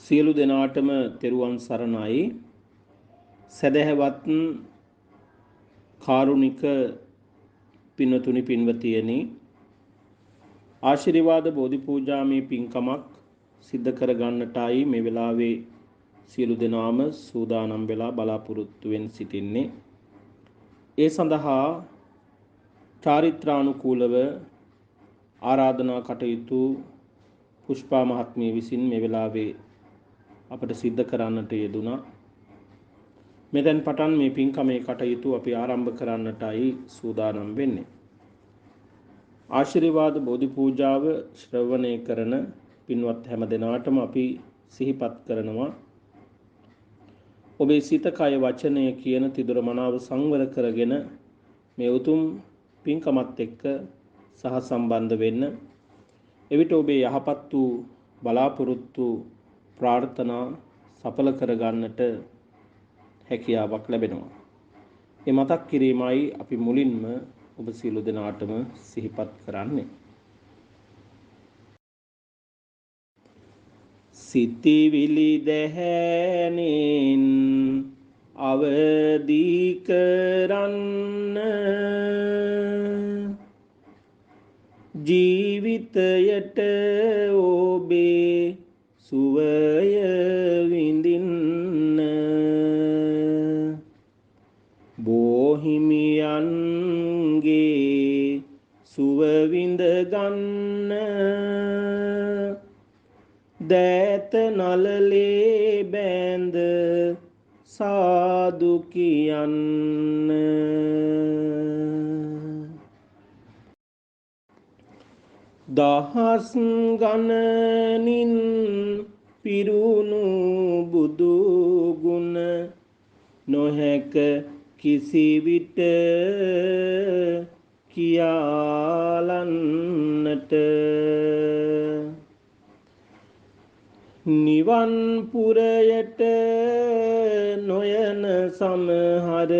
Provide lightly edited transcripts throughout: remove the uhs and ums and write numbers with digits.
සියලු දෙනාටම තෙරුවන් සරණයි. සදහැවත් කාරුණික පින්වතුනි පින්වතියනි, ආශිර්වාද බෝධි පූජාමේ පින්කමක් සිද්ධ කර ගන්නටයි මේ වෙලාවේ සියලු දෙනාම සූදානම් වෙලා බලාපොරොත්තු වෙන් සිටින්නේ. ඒ සඳහා චාරිත්‍රානුකූලව ආරාධනා කටයුතු පුෂ්පා මහත්මිය විසින් මේ වෙලාවේ අපට සිද්ධ කරන්නට යෙදුණා. මෙතෙන් පටන් මේ පින්කමේ කටයුතු අපි ආරම්භ කරන්නටයි සූදානම් වෙන්නේ. ආශිර්වාද බෝධි පූජාව ශ්‍රවණය කරන පින්වත් හැම දෙනාටම අපි සිහිපත් කරනවා. ඔබේ සිත කය වචනය කියන තිදුර මනාව සංවර කරගෙන මේ උතුම් පින්කමත් එක්ක සහ සම්බන්ධ වෙන්න. එවිට ඔබේ යහපත් වූ බලාපොරොත්තු ප්‍රාර්ථනා සඵල කරගන්නට හැකියාවක් ලැබෙනවා. මේ මතක් කිරීමයි අපි මුලින්ම ඔබ සියලු දෙනාටම සිහිපත් කරන්නේ. සිතිවිලි දැහැනින් අවදි කරන්න, ජීවිතයට ඔබේ සුවය විඳින්න, බෝහිමියන්ගේ සුව විඳ ගන්න, දෑත නලලේ බෑඳ සාදු කියන්න. දහස් ගණනින් පිරුණු බුදු ගුණ නොහැක කිසිවිට කියාලන්නට, නිවන් පුරයට නොයන සමහර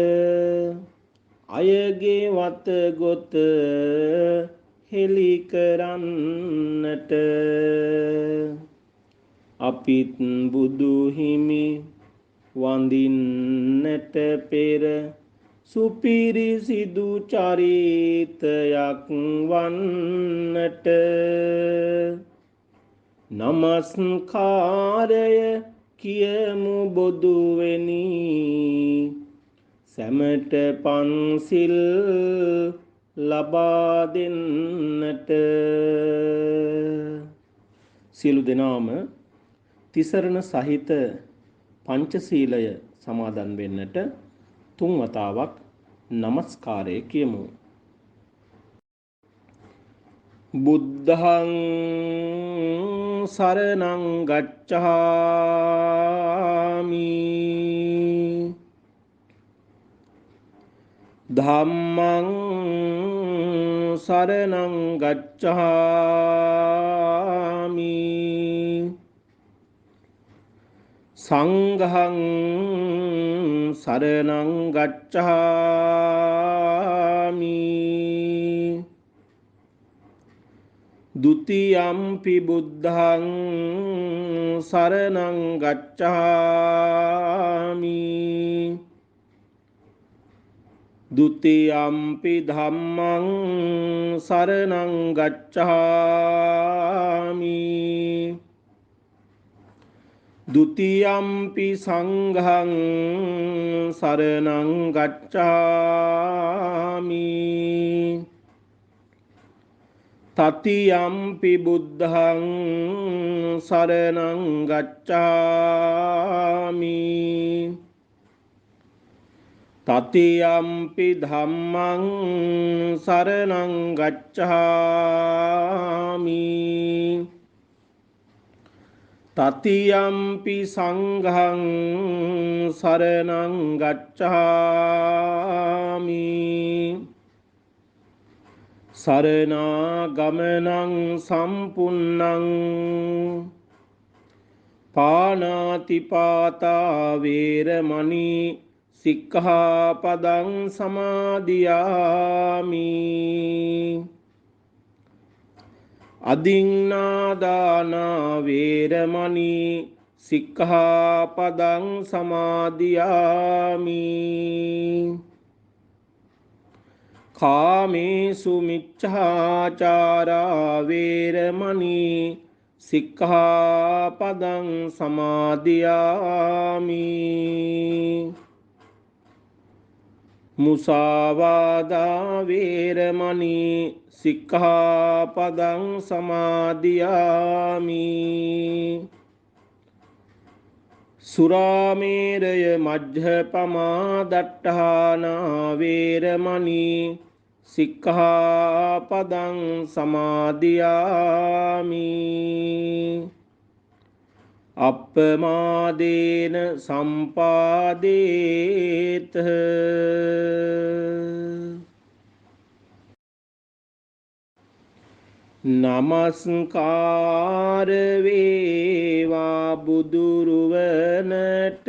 අයගේ වතගොත හෙළි කරන්නට, අපිත් බුදු හිමි වඳින්නට පෙර සුපිරිසිදු චරිතයක් වන්නට, නමස්කාරය කියමු බොදුවෙනි, සැමට පන්සිල් ලබා දෙන්නට. සියලු දෙනාම තිසරණ සහිත පංචශීලය සමාදන් වෙන්නට තුන් වතාවක් නමස්කාරය කියමු. බුද්ධං සරණං ගච්ඡාමි, ධම්මං සරණං ගච්ඡාමි, සංඝං සරණං ගච්ඡාමි, ဒုတိယံ පි බුද්ධං සරණං ගච්ඡාමි, ဒုတိယံ පි ධම්මං සරණං ගච්ඡාමි, ဒုတိယံ පි සංඝං සරණං ගච්ඡාමි, තතියම්පි බුද්ධං සරණං ගච්ඡාමි, තතියම්පි ධම්මං සරණං ගච්ඡාමි, තතියම්පි සංඝං සරණං ගච්ඡාමි, සරණාගමනං සම්පුන්නං පාණාතිපාතා වේරමණී සික්ඛාපදං සමාදියාමි, අදින්නාදානා වේරමණී සික්ඛාපදං සමාදියාමි. කාමේසු මිච්ඡාචාරා වේරමණී සික්ඛාපදං සමාදියාමි. මුසාවාදා වේරමණී සික්ඛාපදං සමාදියාමි. සුරාමේරය මජ්ජපමා දට්ඨානා වේරමණී සික්ඛාපදං සමාදියාමි. අප්පමාදේන සම්පාදේත. නමස්කාර වේවා බුදුරුවනට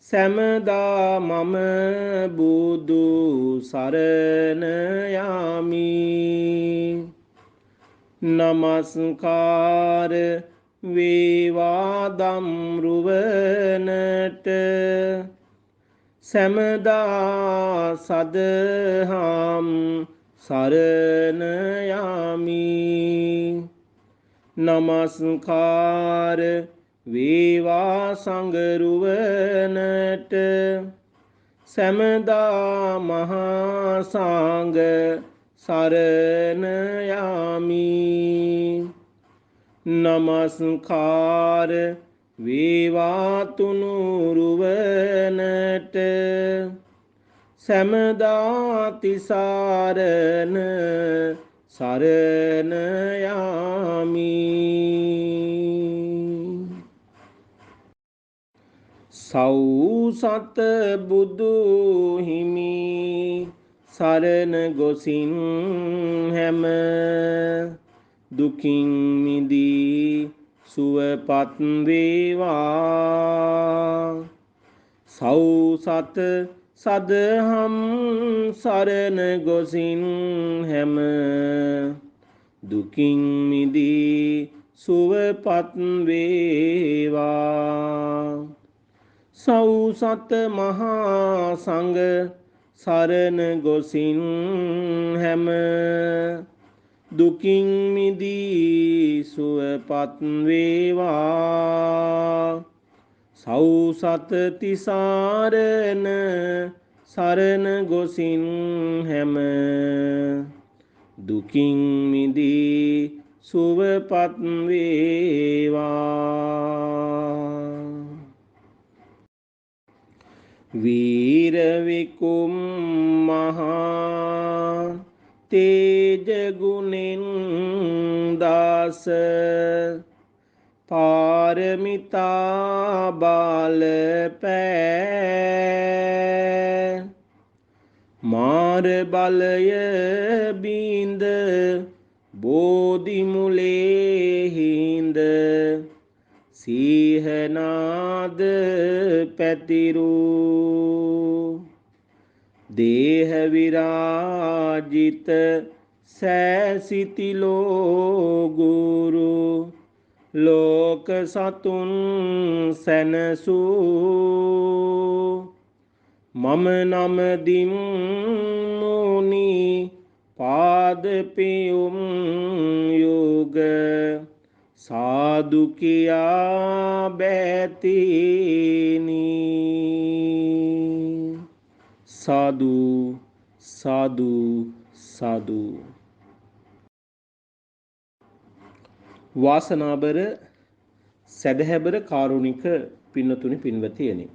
සැමදා මම බුදු සරණ යමි. නමස්කාර වේවා දම්රුවනට සැමදා සදහම් සරණ යමි. නමස්කාර වේවා සංඝරුවනට සැමදා මහා සංඝ සරණ යමි. නමස්කාර වේවා තුනුරුවනට සැමදා තිසරණ සරණ යමි. සෞසත බුදු හිමි සරණ ගොසින් හැම දුකින් මිදී සුවපත් වේවා. සෞසත සදහම් සරණ ගොසින් හැම දුකින් මිදී සුවපත් වේවා. සෞසත මහා සංඝ සරණ ගොසින් හැම දුකින් මිදී සුවපත් වේවා. සෞසත තිසරණ සරණ ගොසින් හැම දුකින් මිදී සුවපත් වේවා. වීර විකුම් මහා තේජ ගුණෙන් දාස පාරමිතා බාල පෑ මාර බලය බින්ද බෝධි මුලේ හිඳ සීහනාද පැතිරූ දේහ විරාජිත සෑසිතිලෝ ගුරු ලෝක සතුන් සැනසූ මම නමදින් මුනි පාදපියුම් යුග සාදු කියා බැතිනි. සාදු සාදු සාදු. වාසනාබර සැදැහැබර කාරුණික පින්නතුනි පින්වතියනි,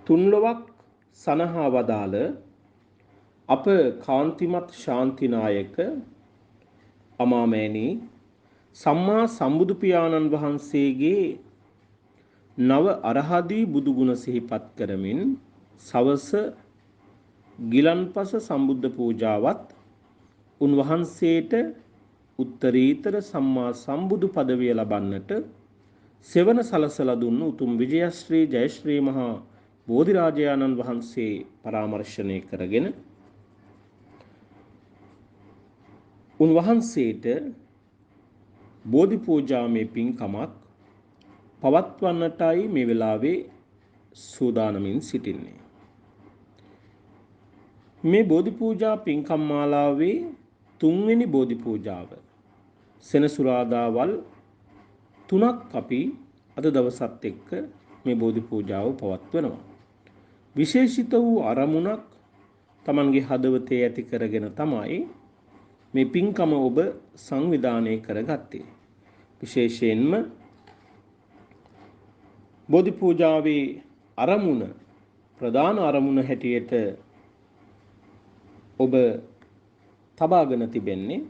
තුන්ලොවක් සනහා වදාළ අප කාන්තිමත් ශාන්තිනායක අමාමෑණී සම්මා සම්බුදු පියාණන් වහන්සේගේ නව අරහදී බුදුගුණ සිහිපත් කරමින් සවස ගිලන්පස සම්බුද්ධ පූජාවත් උන්වහන්සේට උත්තරීතර සම්මා සම්බුදු පදවිය ලබන්නට සෙවන සලසලා දුන්නු උතුම් විජයශ්‍රී ජයශ්‍රී මහා බෝධිරාජයාණන් වහන්සේ පරාමර්ශනය කරගෙන උන්වහන්සේට බෝධි පූජාමේ පින්කමක් පවත්වන්නටයි මේ වෙලාවේ සූදානමින් සිටින්නේ. මේ බෝධි පූජා පින්කම් මාලාවේ 3 වෙනි බෝධි පූජාව සෙනසුරාදාවල් 3ක් අපි අද දවසත් එක්ක මේ බෝධි පූජාව පවත්වනවා. විශේෂිත වූ අරමුණක් Tamanගේ හදවතේ ඇති කරගෙන තමයි මේ පින්කම ඔබ සංවිධානය කරගත්තේ. විශේෂයෙන්ම බෝධි පූජාවේ අරමුණ ප්‍රධාන අරමුණ හැටියට ඔබ තබාගෙන තිබෙන්නේ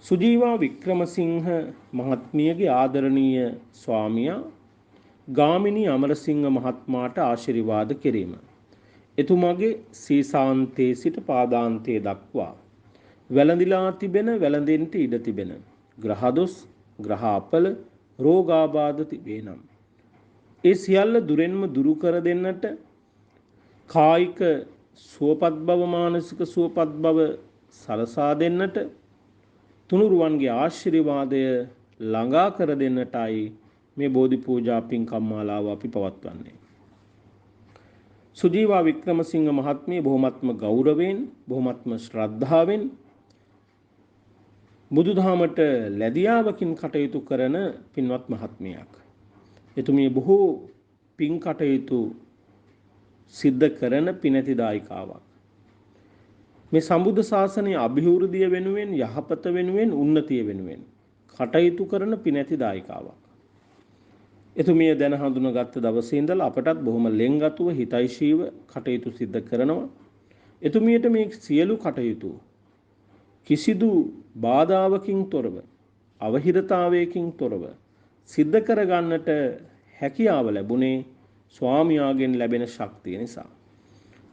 සුජීවා වික්‍රමසිංහ මහත්මියගේ ආදරණීය ස්වාමියා ගාමිණී අමරසිංහ මහත්මයාට ආශිර්වාද කිරීම. එතුමාගේ සීසාන්තයේ සිට පාදාන්තයේ දක්වා වැළඳිලා තිබෙන වැළඳෙන්ට ඉඩ තිබෙන ග්‍රහදොස් ග්‍රහාපල රෝගාබාධ තිබේ නම් ඒ සියල්ල දුරෙන්ම දුරු කර දෙන්නට කායික සුවපත් බව මානසික සුවපත් බව සලසා දෙන්නට තුනුරුවන්ගේ ආශිර්වාදය ළඟා කර දෙන්නටයි මේ බෝධි පූජා පින්කම් මාලාව අපි පවත්වන්නේ. සුජීවා වික්‍රමසිංහ මහත්මිය බොහොමත්ම ගෞරවයෙන් බොහොමත්ම ශ්‍රද්ධාවෙන් බුදුදහමට ලැබියාවකින් කටයුතු කරන පින්වත් මහත්මියක්. එතුමිය බොහෝ පින් කටයුතු සිද්ධ කරන පිනතිදායිකාවක්. මේ සම්බුද්ධ ශාසනයේ අභිවෘද්ධිය වෙනුවෙන් යහපත වෙනුවෙන් උන්නතිය වෙනුවෙන් කටයුතු කරන පිනතිදායිකාවක්. එතුමිය දැන හඳුනාගත් දවසේ ඉඳලා අපටත් බොහොම ලෙන්ගතුව හිතයිශීව කටයුතු සිද්ධ කරනවා. එතුමියට මේ සියලු කටයුතු කිසිදු බාධාවකින් තොරව අවහිරතාවයකින් තොරව සිද්ධ කරගන්නට හැකියාව ලැබුණේ ස්වාමියාගෙන් ලැබෙන ශක්තිය නිසා.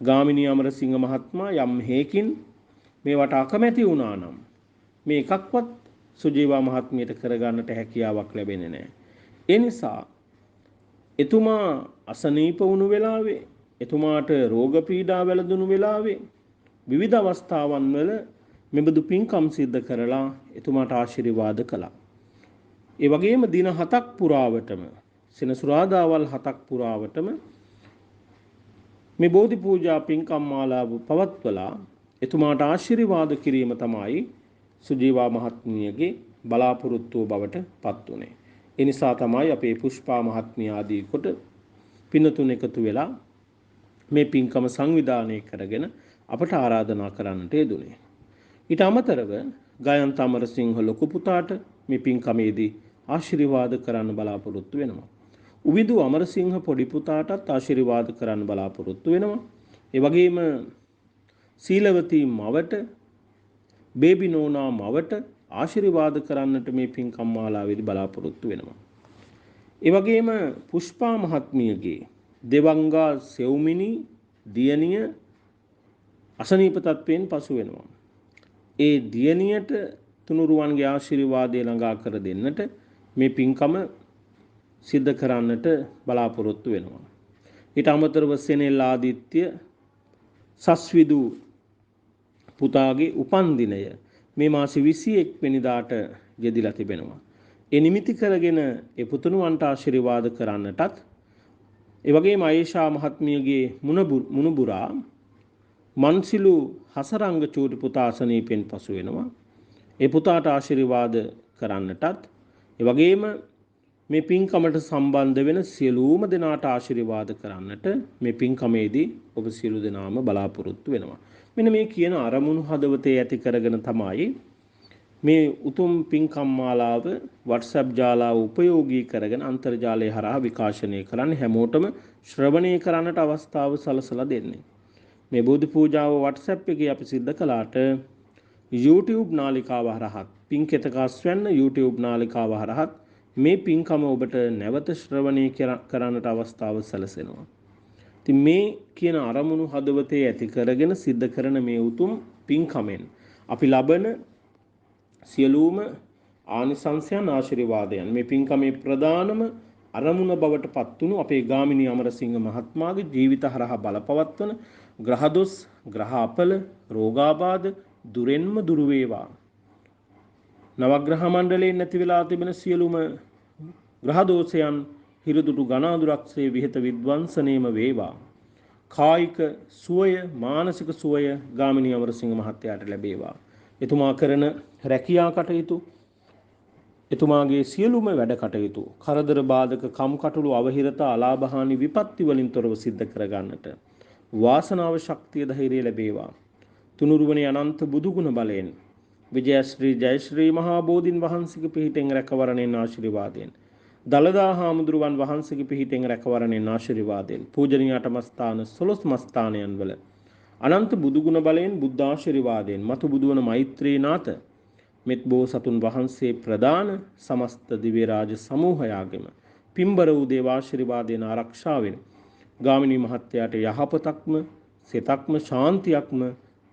ගාමිණී අමරසිංහ මහත්මයා යම් හේකින් මේවට අකමැති වුණා නම් මේ එකක්වත් සුජීවා මහත්මියට කරගන්නට හැකියාවක් ලැබෙන්නේ නැහැ. ඒ නිසා එතුමා අසනීප වුණු වෙලාවේ එතුමාට රෝග පීඩා වැළඳුණු වෙලාවේ විවිධ අවස්ථාවන් වල මෙබඳු පින්කම් සිද්ධ කරලා එතුමාට ආශිර්වාද කළා. ඒ වගේම දින 7ක් පුරාවටම සෙනසුරාදාවල් 7ක් පුරාවටම මේ බෝධි පූජා පින්කම් මාලාව පවත්වලා එතුමාට ආශිර්වාද කිරීම තමයි සුජීවා මහත්මියගේ බලාපොරොත්තුව බවට පත් වුණේ. ඒ නිසා තමයි අපේ පුෂ්පා මහත්මිය ආදී කොට පින්තුන් එකතු වෙලා මේ පින්කම සංවිධානය කරගෙන අපට ආරාධනා කරන්නට යෙදුනේ. ඊට අමතරව ගයන්ත අමරසිංහ ලොකු පුතාට මේ පින්කමේදී ආශිර්වාද කරන්න බලාපොරොත්තු වෙනවා. උවිදු අමරසිංහ පොඩි පුතාටත් ආශිර්වාද කරන්න බලාපොරොත්තු වෙනවා. ඒ වගේම සීලවතී මවට බේබි නෝනා මවට ආශිර්වාද කරන්නට මේ පින්කම් මාලාවේදී බලාපොරොත්තු වෙනවා. ඒ වගේම පුෂ්පා මහත්මියගේ දෙවංගා සෙව්මිනි දියණිය අසනීප තත්වයෙන් පසු වෙනවා. ඒ දියණියට තුනුරුවන්ගේ ආශිර්වාදය ළඟා කර දෙන්නට මේ පින්කම සිද්ධ කරන්නට බලාපොරොත්තු වෙනවා. ඊට අමතරව සෙනෙල් ආදිත්‍ය සස්විදු පුතාගේ උපන්දිනය මේ මාස 21 වෙනිදාට යෙදිලා තිබෙනවා. ඒ නිමිති කරගෙන ඒ පුතුණුවන්ට ආශිර්වාද කරන්නටත් ඒ වගේම ආයේෂා මහත්මියගේ මුණුබුරා මන්සිලු හසරංග චූටි පුතා අසනීපෙන් පසු වෙනවා. ඒ පුතාට ආශිර්වාද කරන්නටත් ඒ වගේම මේ පින්කමට සම්බන්ධ වෙන සියලුම දෙනාට ආශිර්වාද කරන්නට මේ පින්කමේදී ඔබ සියලු දෙනාම බලාපොරොත්තු වෙනවා. මෙන්න මේ කියන අරමුණු හදවතේ ඇති කරගෙන තමයි මේ උතුම් පින්කම් මාලාව WhatsApp ජාලාව උපයෝගී කරගෙන අන්තර්ජාලය හරහා විකාශනය කරන්න හැමෝටම ශ්‍රවණය කරන්නට අවස්ථාව සලසලා දෙන්නේ. මේ බෝධි පූජාව WhatsApp එකේ අපි සිද්ධ කළාට YouTube නාලිකාව හරහා පින්කෙතකස් වෙන්න YouTube නාලිකාව හරහා මේ පින්කම ඔබට නැවත ශ්‍රවණය කරන්නට අවස්ථාව සැලසෙනවා. ඉතින් මේ කියන අරමුණු හදවතේ ඇති කරගෙන සිද්ධ කරන මේ උතුම් පින්කමෙන් අපි ලබන සියලුම ආනිසංසයන් ආශිර්වාදයන් මේ පින්කමේ ප්‍රධානම අරමුණ බවට පත්වුණු අපේ ගාමිණී අමරසිංහ මහත්මයාගේ ජීවිත හරහා බලපවත්වන ග්‍රහදොස් ග්‍රහාපල රෝගාබාධ දුරෙන්ම දුරු වේවා. නවග්‍රහ මණ්ඩලයෙන් නැති වෙලා තිබෙන සියලුම ග්‍රහ දෝෂයන් හිරුදුටු ගනාදුරක්සේ විහෙත විද්වංසනේම වේවා. කායික සුවය මානසික සුවය ගාමිණී අමරසිංහ මහත්තයාට ලැබේවා. එතුමා කරන රැකියා කටයුතු එතුමාගේ සියලුම වැඩ කටයුතු කරදර බාධක කම්කටොළු අවහිරතා අලාභහානි විපත්ති වලින් තොරව සිද්ධ කරගන්නට වාසනාව ශක්තිය ධෛර්යය ලැබේවා. තුනුරුවනේ අනන්ත බුදුගුණ බලයෙන් විජයශ්‍රී ජයශ්‍රී මහා බෝධින් වහන්සේගේ පිහිටෙන් රැකවරණෙන් ආශිර්වාදයෙන් දලදා හාමුදුරුවන් වහන්සේගේ පිහිටෙන් රැකවරණෙන් ආශිර්වාදයෙන් පූජනීය අටමස්ථාන 12 මස්ථානයන් වල අනන්ත බුදුගුණ බලයෙන් බුද්ධ ආශිර්වාදයෙන් මතු බුදුවන මෛත්‍රී නාත මෙත් බෝසතුන් වහන්සේ ප්‍රදාන සමස්ත දිව්‍ය රාජ සමූහයාගෙම පින්බර වූ දේවාශිර්වාදයෙන් ආරක්ෂාවෙන් ගාමිණී මහත්තයාට යහපතක්ම සිතක්ම ශාන්තියක්ම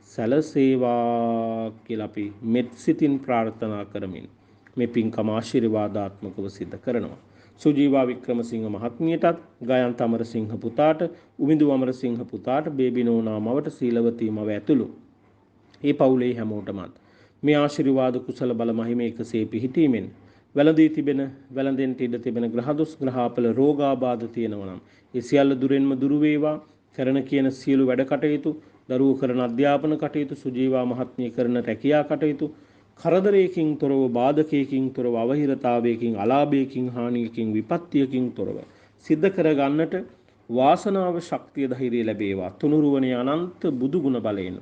සැලසේවා කියලා අපි මෙත් සිතින් ප්‍රාර්ථනා කරමින් මේ පින්කම ආශිර්වාදාත්මකව සිද්ධ කරනවා. සුජීවා වික්‍රමසිංහ මහත්මියටත් ගායන්ත අමරසිංහ පුතාට උමිඳු අමරසිංහ පුතාට බේබි නෝනා මවට සීලවතී මව ඇතුළු ඒ පවුලේ හැමෝටමත් මේ ආශිර්වාද කුසල බල මහිම එකසේ පිහිටීමෙන් වැළඳී තිබෙන වැළඳෙන්ට ඉඩ තිබෙන ග්‍රහදොස් ග්‍රහාපල රෝගාබාධ තියෙනවා නම් ඒ සියල්ල දුරෙන්ම දුරු වේවා. කරන කියන සියලු වැඩ කටයුතු දරුවෝ කරන අධ්‍යාපන කටයුතු සුජීවා මහත්මිය කරන රැකියා කටයුතු කරදරයකින් තොරව බාධකයකින් තොරව අවහිරතාවයකින් අලාභයකින් හානියකින් විපත්තියකින් තොරව සිද්ධ කර ගන්නට වාසනාව ශක්තිය ධෛර්යය ලැබේවා. තුනුරුවනේ අනන්ත බුදු ගුණ බලයෙන්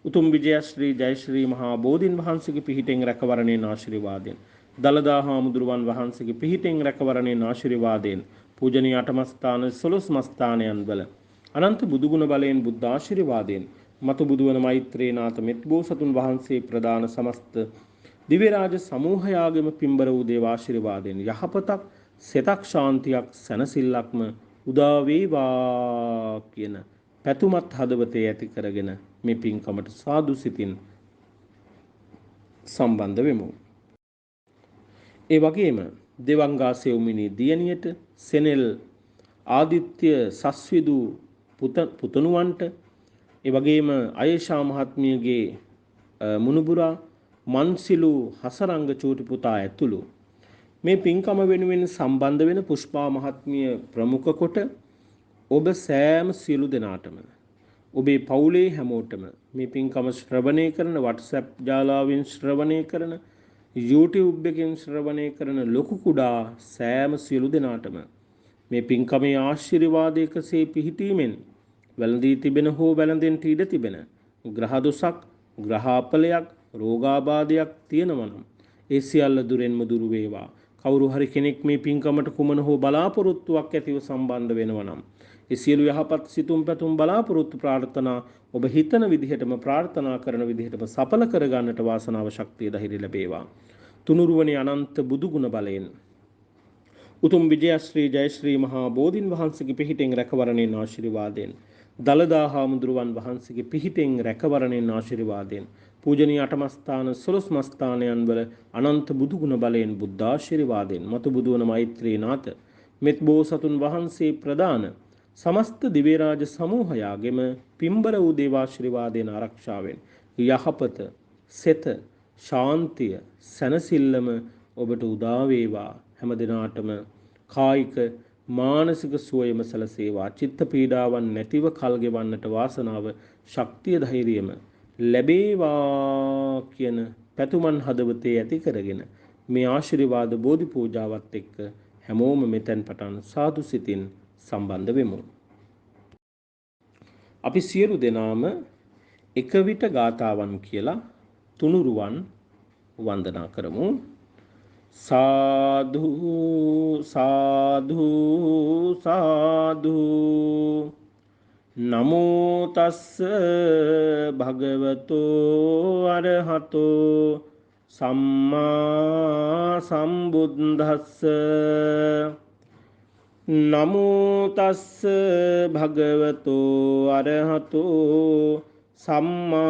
උතුම් විජයශ්‍රී ජයශ්‍රී මහා බෝධින් වහන්සේගේ පිහිටෙන් රැකවරණෙන් ආශිර්වාදයෙන් දලදා හාමුදුරුවන් වහන්සේගේ පිහිටෙන් රැකවරණෙන් ආශිර්වාදයෙන් පූජනීය අටමස්ථාන 12 මස්ථානයන් වල අනන්ත බුදුගුණ බලයෙන් බුද්ධ ආශිර්වාදයෙන් මතු බුදුවන මෛත්‍රී නාත මෙත් බෝසතුන් වහන්සේ ප්‍රදාන සමස්ත දිව්‍ය රාජ සමූහයාගෙම පින්බර වූ දේව ආශිර්වාදයෙන් යහපතක් සිතක් ශාන්තියක් සැනසෙල්ලක්ම උදා වේවා කියන පැතුමත් හදවතේ ඇති කරගෙන මේ පින්කමට සාදු සිතින් සම්බන්ධ වෙමු. ඒ වගේම දෙවංගා සෙව්මිනී දියණියට සෙනෙල් ආදිත්‍ය සස්විදු පුතණුවන්ට ඒ වගේම අයේෂා මහත්මියගේ මුණුබුරා මන්සිලු හසරංග චූටි පුතා ඇතුළු මේ පින්කම වෙනුවෙන් සම්බන්ධ වෙන පුෂ්පා මහත්මිය ප්‍රමුඛ කොට ඔබ සෑම සියලු දෙනාටම ඔබේ පවුලේ හැමෝටම මේ පින්කම ශ්‍රවණය කරන WhatsApp ජාලාවෙන් ශ්‍රවණය කරන YouTube එකෙන් ශ්‍රවණය කරන ලොකු කුඩා සෑම සියලු දෙනාටම මේ පින්කමේ ආශිර්වාදයකසේ පිහිටීමෙන් වැළඳී තිබෙන හෝ වැළඳෙන්ට ඉඩ තිබෙන ග්‍රහ දොසක් ග්‍රහාපලයක් රෝගාබාධයක් තියෙනවා නම් ඒ සියල්ල දුරෙන්ම දුරු වේවා. කවුරු හරි කෙනෙක් මේ පින්කමට කුමන හෝ බලාපොරොත්තුවක් ඇතිව සම්බන්ධ වෙනවා නම් ඒ සියලු යහපත් සිතුම් පැතුම් බලාපොරොත්තු ප්‍රාර්ථනා ඔබ හිතන විදිහටම ප්‍රාර්ථනා කරන විදිහටම සඵල කර ගන්නට වාසනාව ශක්තිය ධෛර්ය ලැබේවා. තුනුරුවනේ අනන්ත බුදු ගුණ බලයෙන් උතුම් විජයශ්‍රී ජයශ්‍රී මහා බෝධින් වහන්සේගේ පිහිටෙන් රැකවරණෙන් ආශිර්වාදයෙන් දලදා හාමුදුරුවන් වහන්සේගේ පිහිටෙන් රැකවරණෙන් ආශිර්වාදයෙන් පූජනීය අටමස්ථාන 12 මස්ථානයන් වල අනන්ත බුදු ගුණ බලයෙන් බුද්ධ ආශිර්වාදයෙන් මතු බුදුවන මෛත්‍රී නාත මෙත් බෝසතුන් වහන්සේ ප්‍රදාන සමස්ත දිව්‍ය රාජ සමූහයාගෙම පින්බර වූ දේවාශිර්වාදයෙන් ආරක්ෂාවෙන් යහපත සෙත ශාන්තිය සැනසෙල්ලම ඔබට උදා වේවා. හැම දිනාටම කායික මානසික සුවයම සැලසේවා. චිත්ත පීඩාවන් නැතිව කල් ගෙවන්නට වාසනාව ශක්තිය ධෛර්යයම ලැබේවා කියන පැතුමන් හදවතේ ඇති කරගෙන මේ ආශිර්වාද බෝධි පූජාවත් එක්ක හැමෝම මෙතෙන් පටන් සාදු සිතින් සම්බන්ධ වෙමු. අපි සියලු දෙනාම එක විට ගාතාවන් කියලා තුනුරුවන් වන්දනා කරමු. साधु साधु साधु नमो तस्स भगवतो अरहतो सम्मा सम्बुद्धस्स नमो तस्स भगवतो अरहतो सम्मा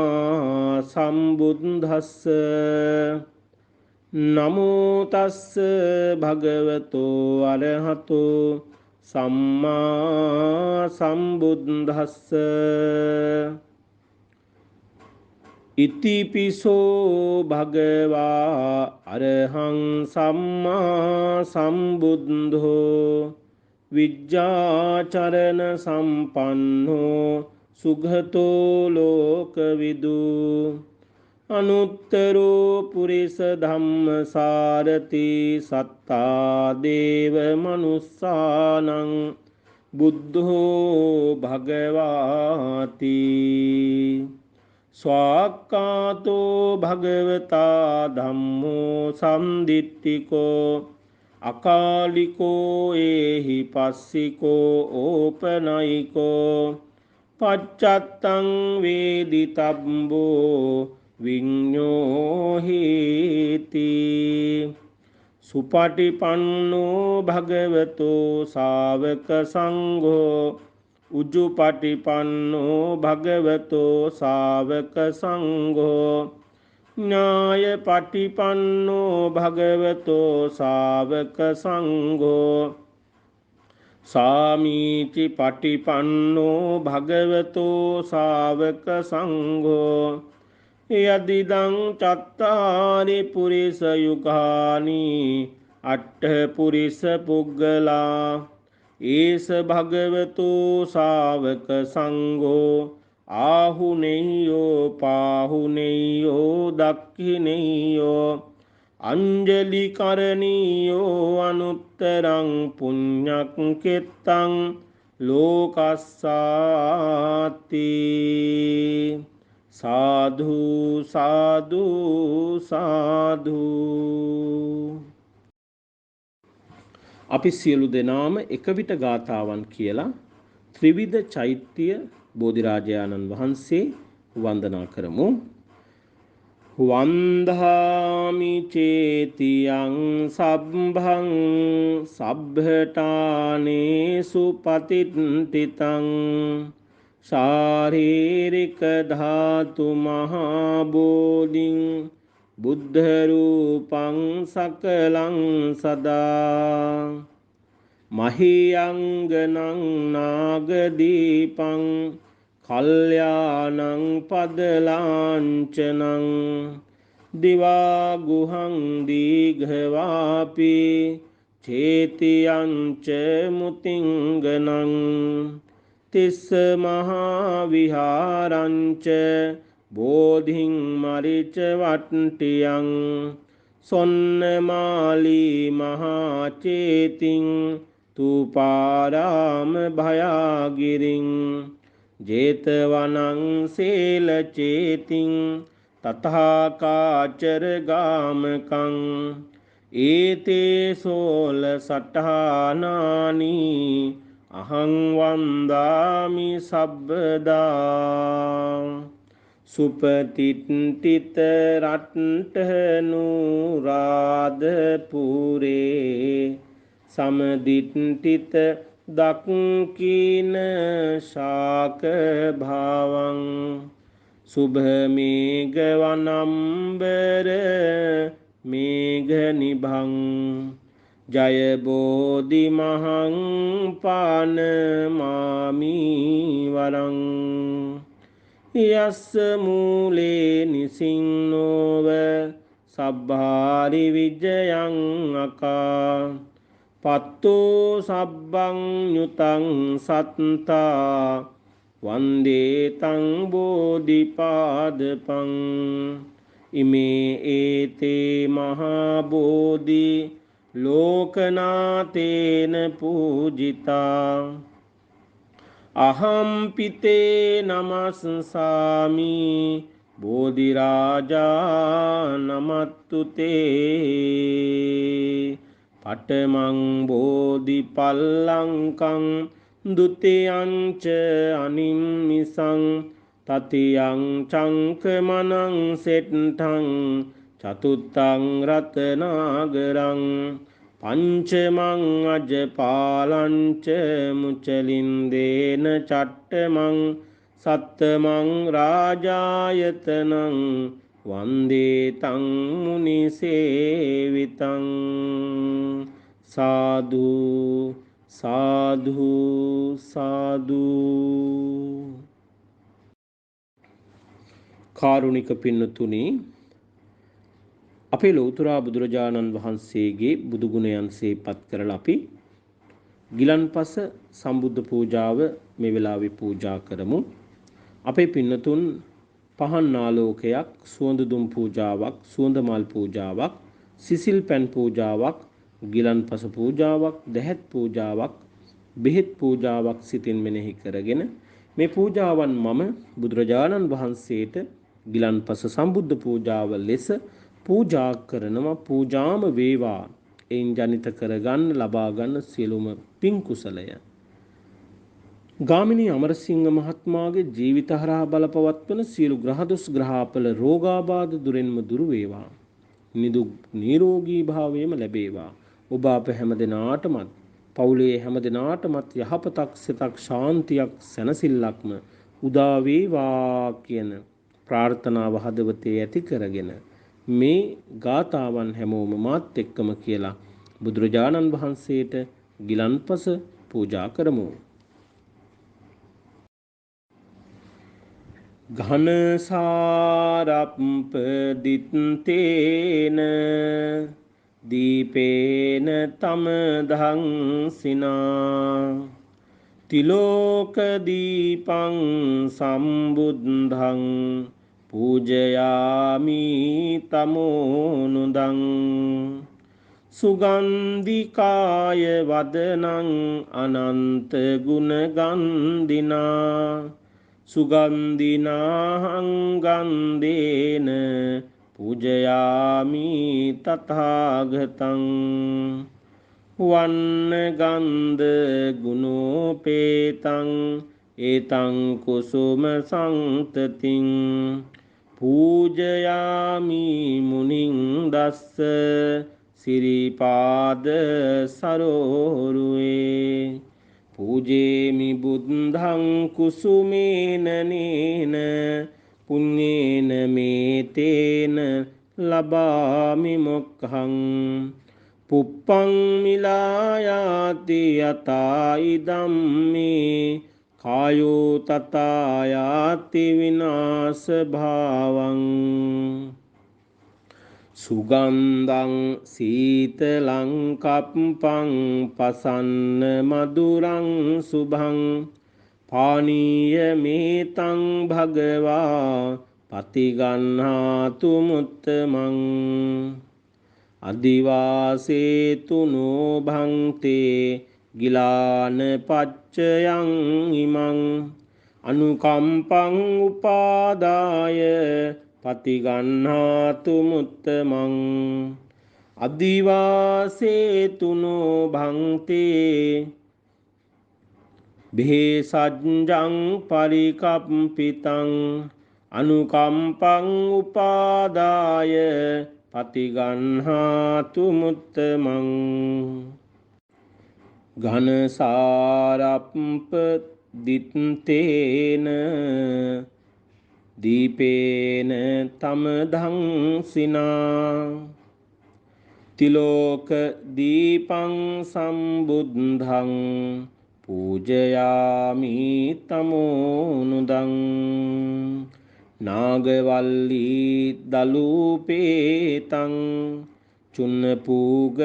सम्बुद्धस्ස නමෝ තස්ස භගවතෝ අරහතෝ සම්මා සම්බුද්දස්ස ඉතිපිසෝ භගවා අරහං සම්මා සම්බුද්ධෝ විජ්ජාචරණ සම්පන්නෝ සුගතෝ ලෝකවිදු අනුත්තරෝ පුරිස ධම්මසාරති සත්තා දේව මනුස්සානං බුද්ධෝ භගවාති ස්වාක්කාතෝ භගවතා ධම්මෝ සම්දිට්ඨිකෝ අකාලිකෝ ඒහි පස්සිකෝ ඕපනයිකෝ පච්චත්තං වේදිතබ්බෝ විඤ්ඤෝහිති සුපටිපන්නෝ භගවතෝ ශාවක සංඝෝ උජුපටිපන්නෝ භගවතෝ ශාවක සංඝෝ ඥායපටිපන්නෝ භගවතෝ ශාවක සංඝෝ සාමීචි පටිපන්නෝ භගවතෝ ශාවක සංඝෝ යදිදං චත්තාරි පුරිස යුගානි අට්ඨ පුරිස පුග්ගලා ඒස භගවතෝ ශාවක සංඝෝ ආහුනේයෝ පාහුනේයෝ දක්ඛිනේයෝ අංජලි කරණීයෝ අනුත්තරං පුඤ්ඤක් කෙත්තං ලෝකස්සාති සාධු සාධු සාධු. අපි සියලු දෙනාම එක විට ගාථාවන් කියලා ත්‍රිවිධ චෛත්‍ය බෝධිරාජානන් වහන්සේ වන්දනා කරමු. වන්දාමි චේතියං සබ්බං සබ්බඨානේසු පතිට්ඨිතං ශාරීරික ධාතු මහා බෝධිං බුද්ධ රූපං සකලං සදා මහියංගනං නාගදීපං කල්යාණං පදලාංචනං දිවා ගුහං දීඝවාපි චේතියංච මුතිංගනං තිස්ස මහා විහාරංච බෝධිං මරිච වට්ටියං සොන්නමාලී මහා චේතිං තුපාරාම භයාගිරින් ජේතවනං සේල චේතිං තථාකාචර ගාමකං ඒතේ සෝල සට්ඨානානි අහං වන්දාමි සබ්බදා සුපතිට්ඨිත රට්ඨනුරාධපුරේ සමදිට්ඨිත දක්ඛින ශාක භාවං සුභමේඝ වනම්බර මේඝ නිභං ජය බෝධි මහං පානමාමි වරං යස්ස මූලේ නිසින්නෝව සබ්බාරි විජයං අකා පත්තෝ සබ්බං යුතං සත්තා වන්දේ තං බෝධිපාදපං ඉමේ ඒතේ මහා බෝධි ලෝකනාතේන පූජිතා අහම් පිතේ නමස්සාමි බෝධිරාජා නමත්තුතේ පඨමං බෝධි පල්ලංකං ဒုတိယං ච අනිම්මිසං තතියං චංකමනං සෙට්ඨං චතුත්තං රතනාගරං පංචමං අජපාලංච මුචලින්දේන චට්ඨමං සත්තමං රාජායතනං වන්දේ තං මුනිසේවිතං සාදු සාදු සාදු. කාරුණික පින්නතුනි, අපේ ලෞතර බුදුරජාණන් වහන්සේගේ බුදු ගුණයන් සිහිපත් කරලා අපි ගිලන්පස සම්බුද්ධ පූජාව මේ වෙලාවේ පූජා කරමු. අපේ පින්නතුන් පහන් ආලෝකයක්, සුවඳ දුම් පූජාවක්, සුවඳ මල් පූජාවක්, සිසිල් පැන් පූජාවක්, ගිලන්පස පූජාවක්, දැහැත් පූජාවක්, බෙහෙත් පූජාවක් සිතින් මෙනෙහි කරගෙන මේ පූජාවන් මම බුදුරජාණන් වහන්සේට ගිලන්පස සම්බුද්ධ පූජාව ලෙස පූජා කරනවා. පූජාම වේවා. එයින් ජනිත කරගන්න ලබා ගන්න සියලුම පින් කුසලය ගාමිණී අමරසිංහ මහත්මයාගේ ජීවිත හරහා බලපවත්වන සියලු ග්‍රහ දොස් ග්‍රහාපල රෝගාබාධ දුරෙන්ම දුරු වේවා. නිදුක් නිරෝගී භාවයම ලැබේවා. ඔබ අප හැම දිනාටමත් පවුලේ හැම දිනාටමත් යහපතක් සිතක් ශාන්තියක් සැනසෙල්ලක්ම උදා වේවා කියන ප්‍රාර්ථනාව හදවතේ ඇති කරගෙන මේ ගාථාවන් හැමෝම මාත් එක්කම කියලා බුදුරජාණන් වහන්සේට ගිලන්පස පූජා කරමු. ඝන සාරප්ප දිත්තේන දීපේන තමදං සිනා තිලෝක දීපං සම්බුද්ධං පූජයාමි තමෝනුදං සුගන්ධිකාය වදනං අනන්ත ගුණ ගන්ධිනා සුගන්ධිනාහං ගන්ධේන පූජයාමි තථාගතං වන්න ගන්ධ ගුණෝපේතං ඒතං කුසුම සංතතින් පූජයාමි මුනිං දස්ස සිරිපාද සරෝරුවේ පූජේමි බුද්ධං කුසුමේන නේන පුඤ්ඤේන මේතේන ලබාමි මොක්ඛං පුප්පං මිලායාති යතා ඉදම්මේ කායෝ තතායාති විනාශ භාවං සුගන්ධං සීතලං කප්පං පසන්න මధుරං සුභං පානීය මේතං භගවා පතිගන්හාතු මුත්තමං අදිවාසේතුනෝ භංතේ ගිලාන පච්චයං ඉමං අනුකම්පං උපාදාය පතිගන්හාතු මුත්තමං අදිවාසේතුනෝ භංතේ භේසජ්ජං පරිකම්පිතං අනුකම්පං උපාදාය පතිගන්හාතු මුත්තමං ඝනසාරප්ප දිත්තේන දීපේන තමදං සිනා තිලෝක දීපං සම්බුද්ධං පූජයාමි තමෝනුදං නාගවල්ලී දලූපේතං චුන්නපූග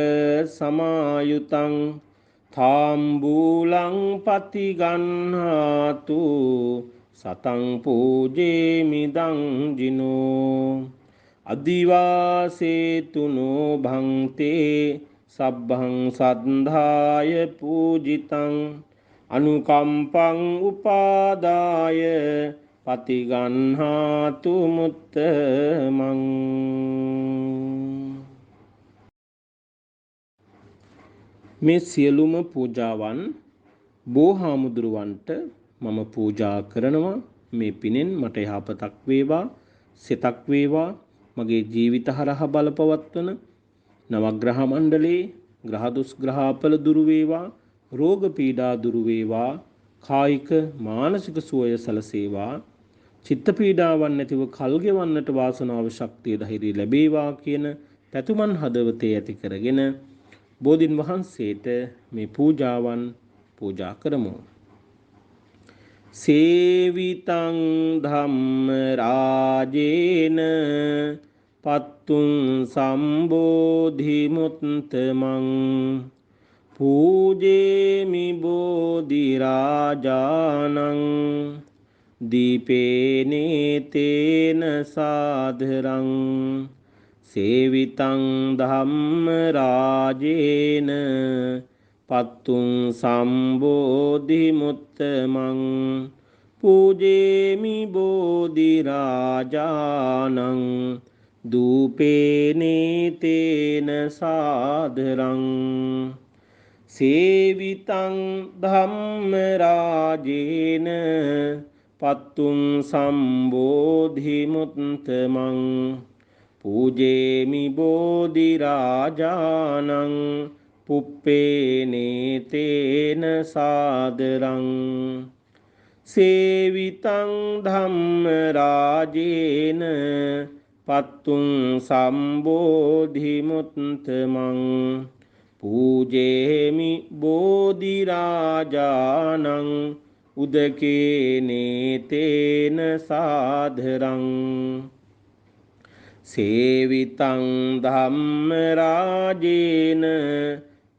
සමායුතං තාම්බූලං පතිගන්හාතු සතං පූජේමිදං ජිනෝ අදිවාසේතුනෝ භංතේ සබ්බං සද්ධාය පූජිතං අනුකම්පං උපාදාය පතිගන්හාතු මුත්තමං මේ සියලුම පූජාවන් බෝහාමුදුරුවන්ට මම පූජා කරනවා. මේ පිනෙන් මට යහපතක් වේවා, සිතක් වේවා, මගේ ජීවිත හරහා බලපවත්වන නවග්‍රහ මණ්ඩලයේ ග්‍රහ දොස් ග්‍රහාපල දුරු වේවා, රෝග පීඩා දුරු වේවා, කායික මානසික සුවය සැලසේවා, චිත්ත පීඩාවන් නැතිව කල් ගෙවන්නට වාසනාව ශක්තිය ධෛර්යය ලැබේවා කියන පැතුමන් හදවතේ ඇති කරගෙන බෝධින් වහන්සේට මේ පූජාවන් පූජා කරමු. සේවිතං ධම්ම රාජේන පත්තුං සම්බෝධි මුත්තමං පූජේමි බෝධිරාජානං දීපේනේ තේන සාධරං සේවිතං ධම්ම රාජේන පත්තුං සම්බෝධි මුත්තමං පූජේමි බෝධිරාජානං දූපේනේ තේන සාධරං සේවිතං ධම්ම රාජේන පත්තුං සම්බෝධි මුත්තමං පූජේමි බෝධිරාජානං පුප්පේනේ තේන සාදරං සේවිතං ධම්ම රාජේන පත්තුං සම්බෝධි මුත්තමං පූජේමි බෝධිරාජානං උදකේනේ තේන සාධරං සේවිතං ධම්ම රාජේන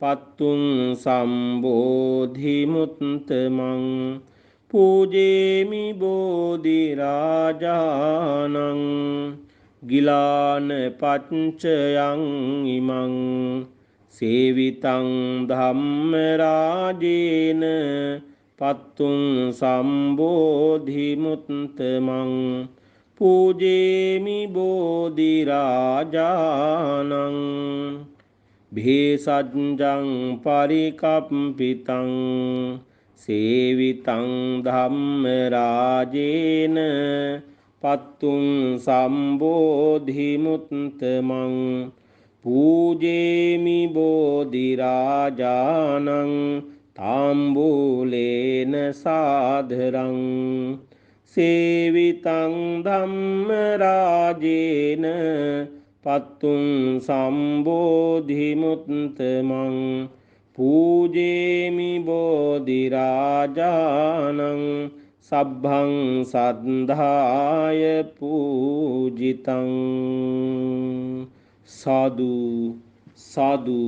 පත්තුං සම්බෝධි මුත්තමං පූජේමි බෝධිරාජානං ගිලාන පච්චයං ඉමං සේවිතං ධම්ම රාජේන පත්තුං සම්බෝධි මුත්තමං පූජේමි බෝධිරාජානං භේසජ්ජං පරිකප්පිතං සේවිතං ධම්ම රාජේන පත්තුං සම්බෝධි මුත්තමං පූජේමි බෝධිරාජානං තාම්බූලේන සාධරං සේවිතං ධම්ම රාජේන පත්තුං සම්බෝධි මුත්තමං පූජේමි බෝධිරාජානං සබ්බං සද්ධාය පූජිතං සාදු සාදු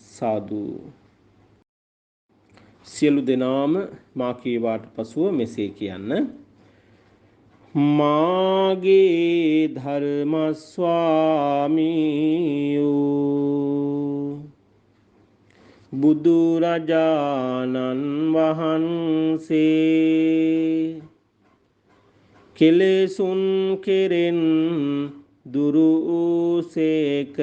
සාදු. සියලු දෙනාම මා කීවාට පසුව මෙසේ කියන්න. මාගේ ධර්ම ස්වාමීයෝ බුදුරජාණන් වහන්සේ කෙලෙසුන් කෙරෙන් දුරු වූසේක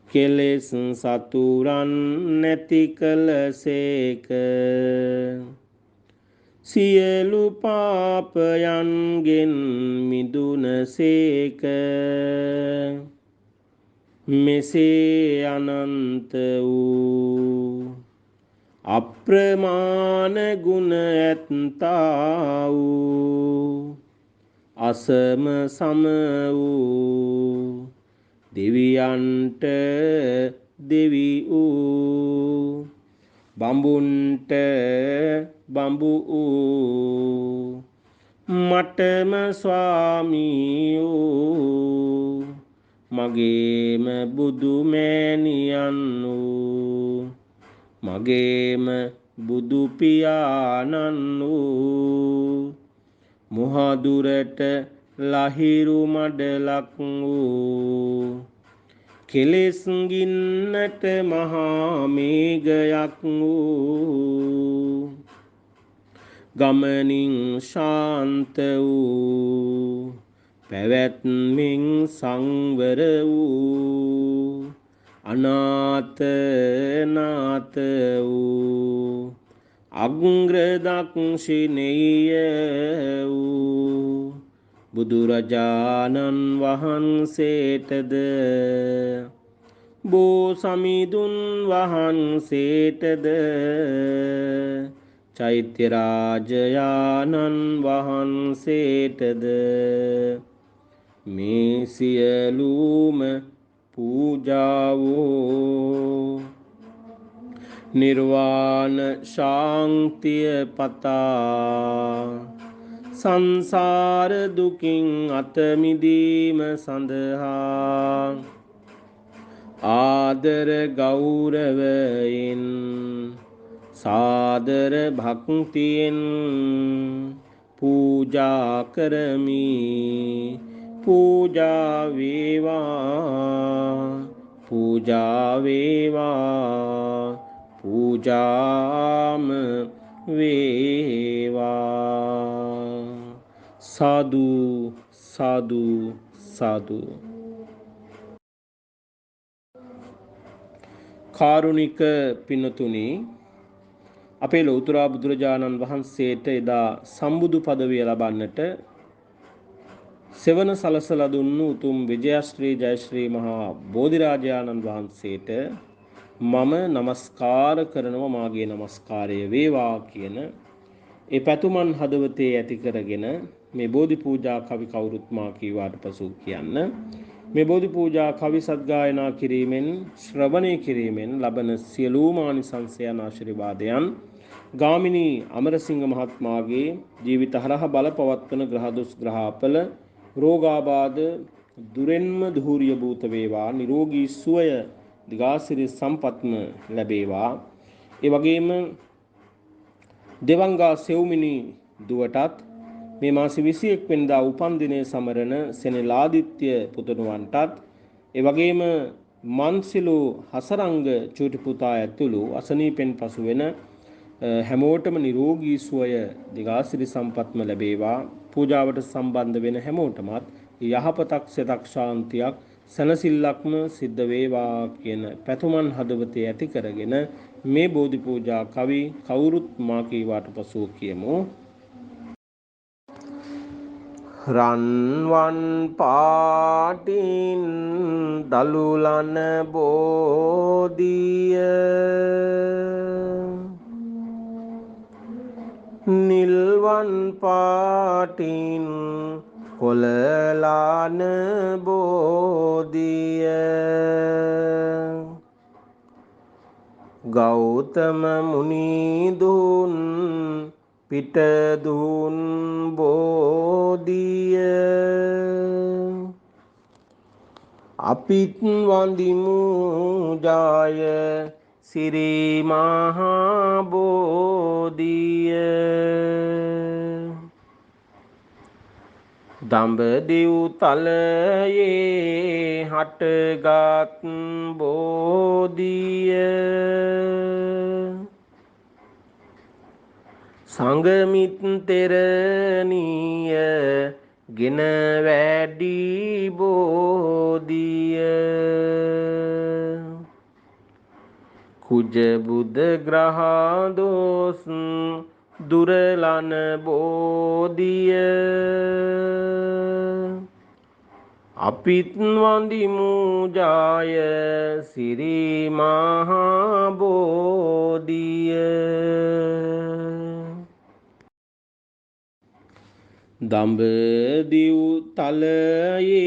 කෙලෙස් සතුරන් නැති කළසේක සියලු පාපයන්ගෙන් මිදුනසේක මෙසේ අනන්ත වූ අප්‍රමාණ ගුණ ඇත්තා වූ අසම සම වූ දෙවියන්ට දෙවි වූ බඹුන්ට බඹු වූ මටම ස්වාමී වූ මගේම බුදුමෑණියන් වූ මගේම බුදු පියාණන් වූ මුහදුරට ලහිරු මඩලක් වූ කෙලෙස් ගින්නට මහා මේඝයක් වූ ගමනින් ශාන්ත වූ පැවැත්මින් සංවර වූ අනාථ නාථ වූ අග්‍රදක්ෂිණේය වූ බුදුරජාණන් වහන්සේටද බෝසමිඳුන් වහන්සේටද චෛත්‍ය රාජයාණන් වහන්සේටද මේ සියලුම පූජාවෝ නිර්වාණ ශාන්තිය පතා සංසාර දුකින් අත මිදීම සඳහා ආදර ගෞරවයෙන් සාදර භක්තියෙන් පූජා කරමි. පූජා වේවා පූජා වේවා පූජාම වේවා. සාදු සාදු සාදු. කාරුණික පින්නතුනි, අපේ ලෞතර බුදුරජාණන් වහන්සේට එදා සම්බුදු පදවිය ලබන්නට සෙවන සලසලා දුන්නු උතුම් විජයශ්‍රී ජයශ්‍රී මහා බෝධිරාජාණන් වහන්සේට මම නමස්කාර කරනවා, මාගේ නමස්කාරය වේවා කියන ඒ පැතුමන් හදවතේ ඇති කරගෙන මේ බෝධි පූජා කවි කවුරුත් මා කීවාට පසු කියන්න. මේ බෝධි පූජා කවි සද්ගායනා කිරීමෙන් ශ්‍රවණය කිරීමෙන් ලබන සියලුම ආනිසංසයන් ආශිර්වාදයන් ගාමිණී අමරසිංහ මහත්මයාගේ ජීවිත හරහා බලපවත්වන ග්‍රහදොස් ග්‍රහාපල රෝගාබාධ දුරෙන්ම ධූරිය භූත වේවා. නිරෝගී සුවය දිගාසිරි සම්පත්ම ලැබේවා. ඒ වගේම දෙවංගා සෙව්මිනි දුවටත් මේ මාස 21 වෙනිදා උපන් දිනය සමරන සෙනෙලාදිත්‍ය පුතණුවන්ටත් ඒ වගේම මන්සිලු හසරංග චූටි පුතා ඇතුළු අසනීපෙන් පසු වෙන හැමෝටම නිරෝගී සුවය දිගාසිරි සම්පත්ම ලැබේවා. පූජාවට සම්බන්ධ වෙන හැමෝටමත් යහපතක් සිතක් ශාන්තියක් සනසිල්ලක්ම සිද්ධ වේවා කියන පැතුමන් හදවතේ ඇති කරගෙන මේ බෝධි පූජා කවි කවුරුත් මා කීවාට පසුව කියමු. රන්වන් පාටින් දලුලන බෝධිය නිල්වන් පාටින් කොළලාන බෝධිය ගෞතම මුනිදුන් පිටදුන් බෝධිය අපිත් වඳිමු ජාය සිරි මහා බෝධිය දඹදිව් තලයේ හටගත් බෝධිය සංගමිත් තෙරණිය ගෙන වැඩි බෝධිය කුජ බුද ග්‍රහ දෝස් දුරලන බෝධිය අපිත් වඳිමු ජාය සිරි මහා බෝධිය දඹදිව් තලයේ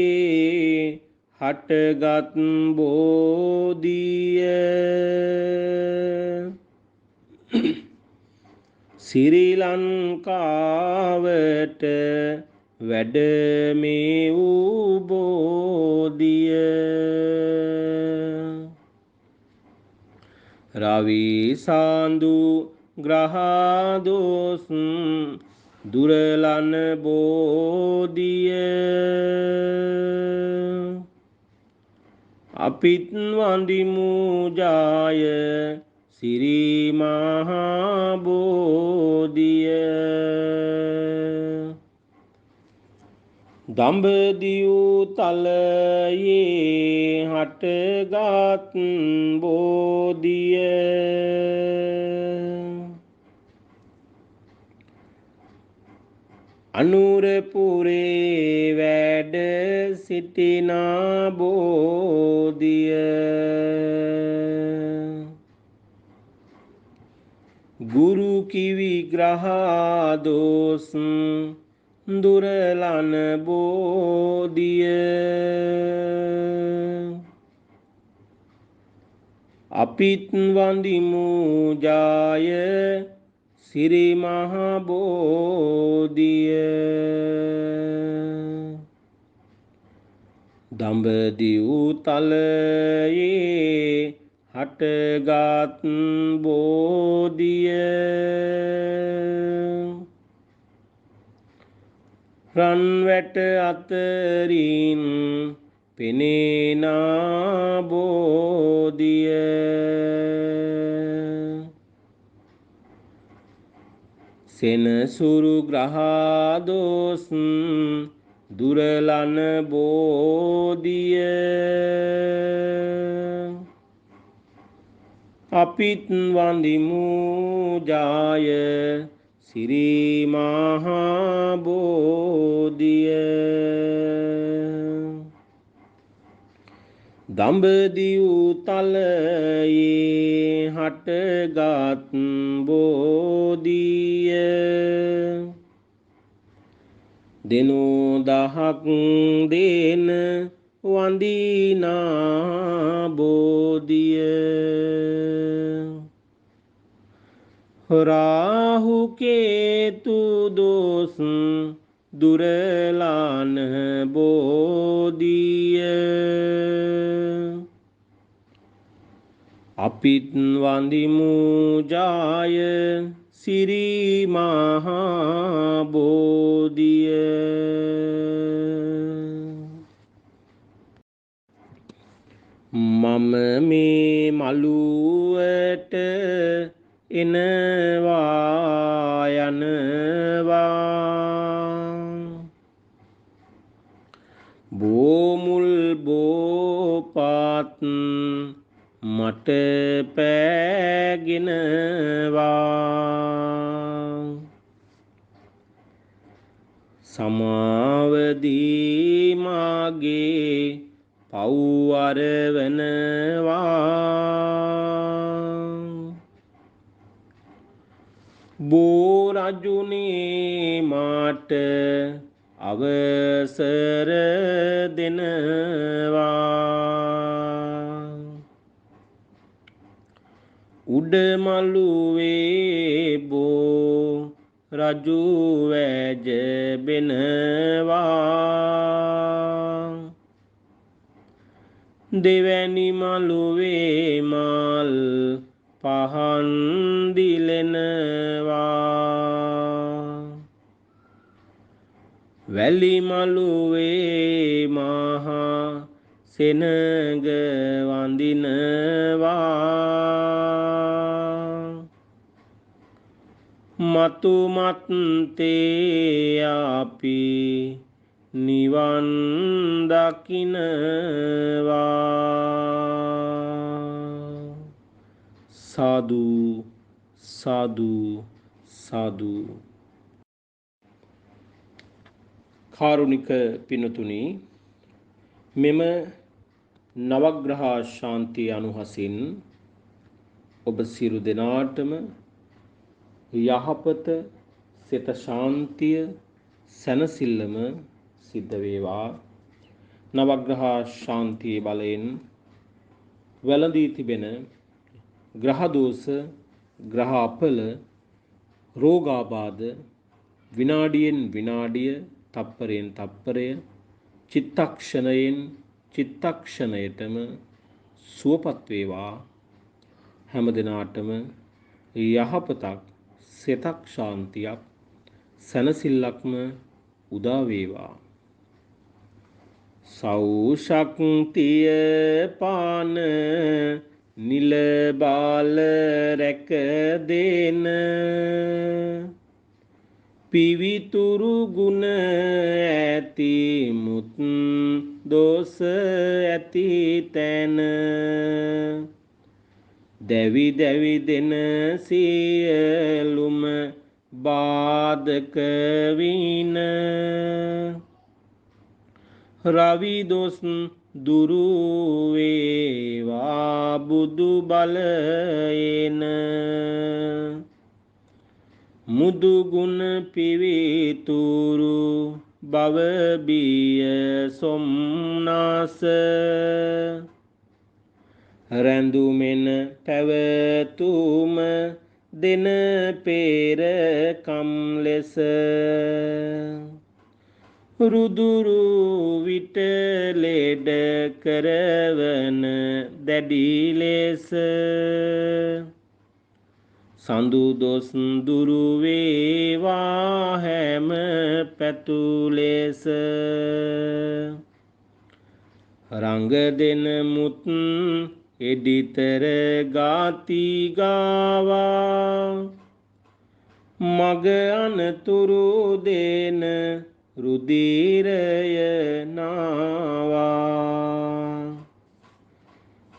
හටගත් බෝධිය ශ්‍රී ලංකාවට වැඩමේ වූ බෝධිය රවි සාඳු ග්‍රහ දෝස් දුරලන බෝධිය අපිත් වඳිමු ජාය සිරි මහා බෝධිය දඹදිව් තලයේ හටගත් බෝධිය අනුරපුරේ වැඩ සිටිනා බෝධිය ගුරු කිවි ග්‍රහ දෝස් දුරලන බෝධිය අපිත් වඳිමු ජාය සිරි මහා බෝධිය දඹදිව් තලයේ හටගත් බෝධිය රන් වැට අතරින් පෙනේනා බෝධිය සෙනසුරු ග්‍රහදෝස් දුරලන බෝධිය අපිත් වඳිමු ජාය සිරි මහා බෝධිය දඹදිව් තලයේ හටගත් බෝධිය දෙනෝ දහක් දේන වඳිනා බෝධිය රාහු කේතු දෝස් දුරලාන බෝධිය අපිත් වඳිමු ජාය සිරි මහා බෝධිය මම මේ මළුවට එනවා යනවා බෝමුල් බෝපත් මට පෑගෙනවා සමාවදී මාගේ පව් අරවනවා බෝ රජුනේ මාට අවසර දෙනවා උඩමළුවේ බෝ රජු වැජබෙනවා දෙවැනි මළුවේ මල් පහන් දිලෙනවා වැලි මළුවේ මහා සෙනග වඳිනවා මතු මත්තේ අපි නිවන් දකිනවා සාදු සාදු සාදු කාරුණික පිනතුනි මෙම නවග්‍රහ ශාන්තිය අනුහසින් ඔබ සියලු දෙනාටම යහපත සිත ශාන්තිය සැනසෙල්ලම සිද්ධ වේවා නවග්‍රහ ශාන්තියේ බලයෙන් වැළඳී තිබෙන ග්‍රහ දෝෂ ග්‍රහ අපල රෝගාබාධ විනාඩියෙන් විනාඩිය තප්පරයෙන් තප්පරය චිත්තක්ෂණයෙන් චිත්තක්ෂණයටම සුවපත් වේවා හැම දිනාටම යහපතක් සිතක් ශාන්තියක් සැනසෙල්ලක්ම උදා වේවා සෞශක්තිය පාන නිල බාල රැක දෙන පිවිතුරු ගුණ ඇති මුත් දෝෂ ඇති තැන දැවි දැවි දෙන සියලුම බාධක වින රවි දොස් දුරු වේවා බුදු බලයෙන් මුදු ගුණ පිවිතුරු භව බිය සොම්නාස රැඳුමෙන පැවතුම දෙන පෙර කම් ලෙස රුදුරු විට ලෙඩ කරවන දැඩි ලෙස සඳු දොස් දුරු වේවා හැම පැතු ලෙස රංග දෙන මුත් එඩිතර ගාති ගාවා මග අනතුරු දෙන රුධිරය නාවා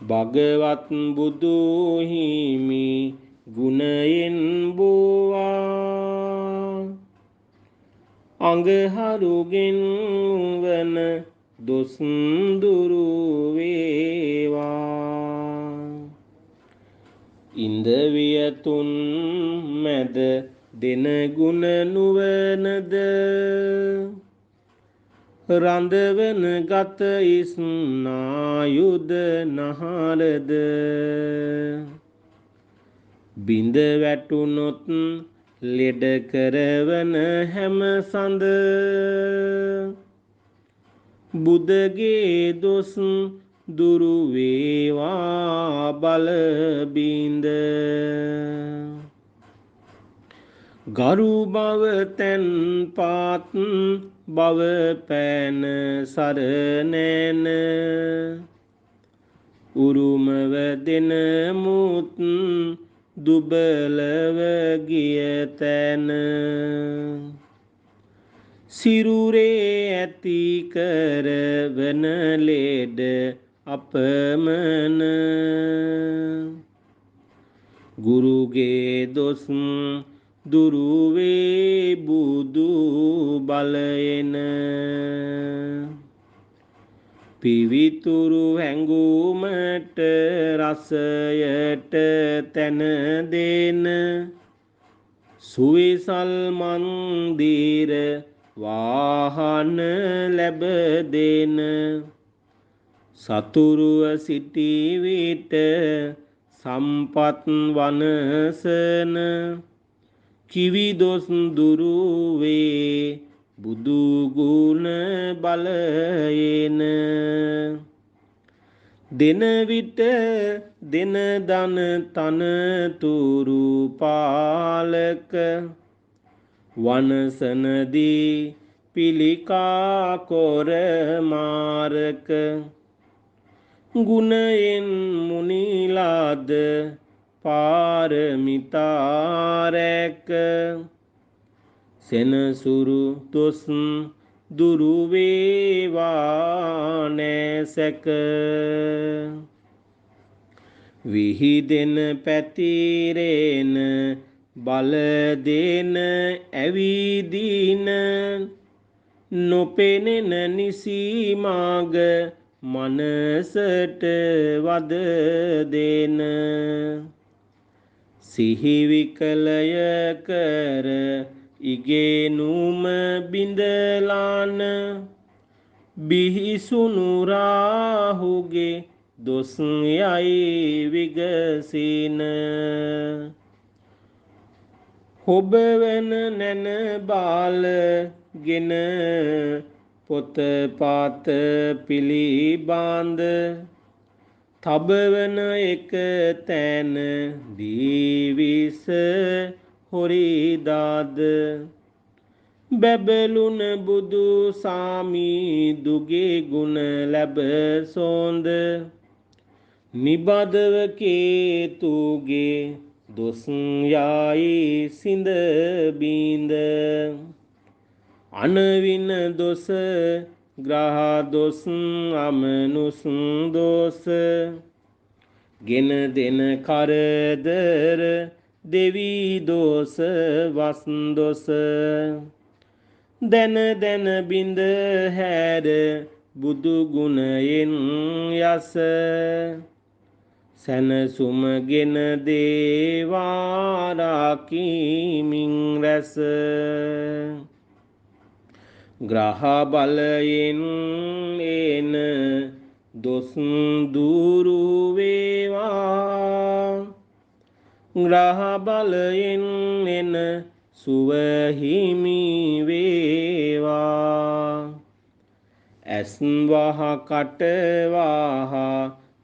භගවත් බුදු හිමි ගුණයෙන් බෝවා අඟහරුගෙන් වන දොස් දුරු වේවා ඉන්ද වියතුන් මැද දෙන ගුණ නුවණද රඳවන ගත ඉස්නායුද නහරද බිඳ වැටුනොත් ලෙඩ කරවන හැම සඳ බුදගේ දොස් දුරු වේවා බල බිඳ ගරු බව තැන්පත් බව පෑන සරණැන උරුමව දෙන මුත් දුබලව ගිය තැන සිරුරේ ඇති කරවන ලෙඩ අපමණ ගුරුගේ දොස් දුරු වේ බුදු බලයෙන් පිවිතුරු හැඟුමට රසයට තැන දෙන සුවිසල් මන්දිර වාහන ලැබ දෙන සතුරුව සිටි විට සම්පත් වනසන කිවිදොස් දුරු වේ බුදු ගුණ බලයෙන් දෙන විට දෙන දන තනතුරු පාලක වනසනදී පිළිකා කොර මාරක ගුණයෙන් මුනිලාද පාරමිතා රැක සෙනසුරු දොස් දුරු වේවා නැසක විහිදෙන පැතිරෙන බල දෙන ඇවිදින නොපෙනෙන නිසි මාග මනසට වද දෙන සිහිවිකලය කර ඉගෙනුම බිඳලාන බිහිසුණු රාහුගේ දොස් යයි විගසින හොබවන නැන බාල ගෙන පොතපත පිළිබඳ තබවන එක තැන දීවිස හොරිදාද බැබළුන බුදු සාමි දුගේ ගුණ ලැබ සොඳ නිබදව කේතුගේ දොස් යයි සිඳ බිඳ අනවින දොස ග්‍රහ දොස් අමනුස් දොස් ගෙන දෙන කරදර දෙවි දොස් වස් දොස් දැන දැන බිඳ හැර බුදු ගුණයෙන් යස සැනසුමගෙන දේවා රාකිමින් රැස ග්‍රහ බලයෙන් එන දොස් දුරු වේවා ග්‍රහ බලයෙන් එන සුව හිමි වේවා ඇස් වහ කට වහ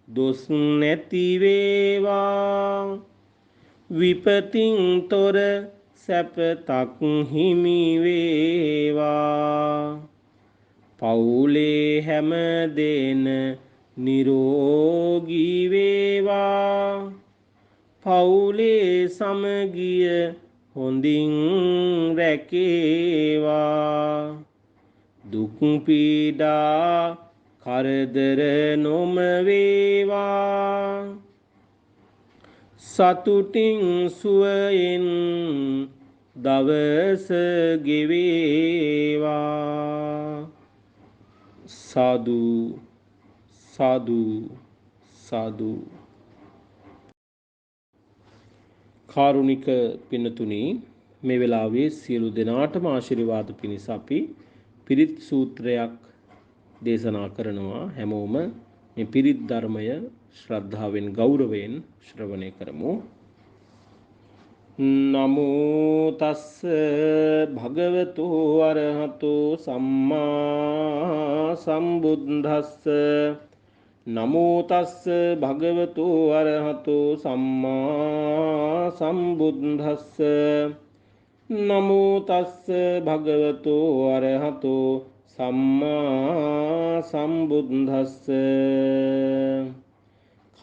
දොස් නැති වේවා. විපතින් තොර සැපතක් හිමි වේවා. පවුලේ හැම දෙන නිරෝගී වේවා. පවුලේ සමගිය හොඳින් රැකේවා. දුක් පීඩා කරදර නොම වේවා. සතුටින් සුවයෙන් දවස ගෙවේවා. සාදු සාදු සාදු. කාරුණික පින්නතුනි, මේ වෙලාවේ සියලු දෙනාටම ආශිර්වාද පිණිස අපි පිරිත් සූත්‍රයක් දේශනා කරනවා. හැමෝම මේ පිරිත් ධර්මය ශ්‍රද්ධාවෙන් ගෞරවයෙන් ශ්‍රවණය කරමු. නමෝ තස්ස භගවතු අරහතෝ සම්මා සම්බුද්දස්ස. නමෝ තස්ස භගවතු අරහතෝ සම්මා සම්බුද්දස්ස. නමෝ තස්ස භගවතු අරහතෝ සම්මා සම්බුද්දස්ස.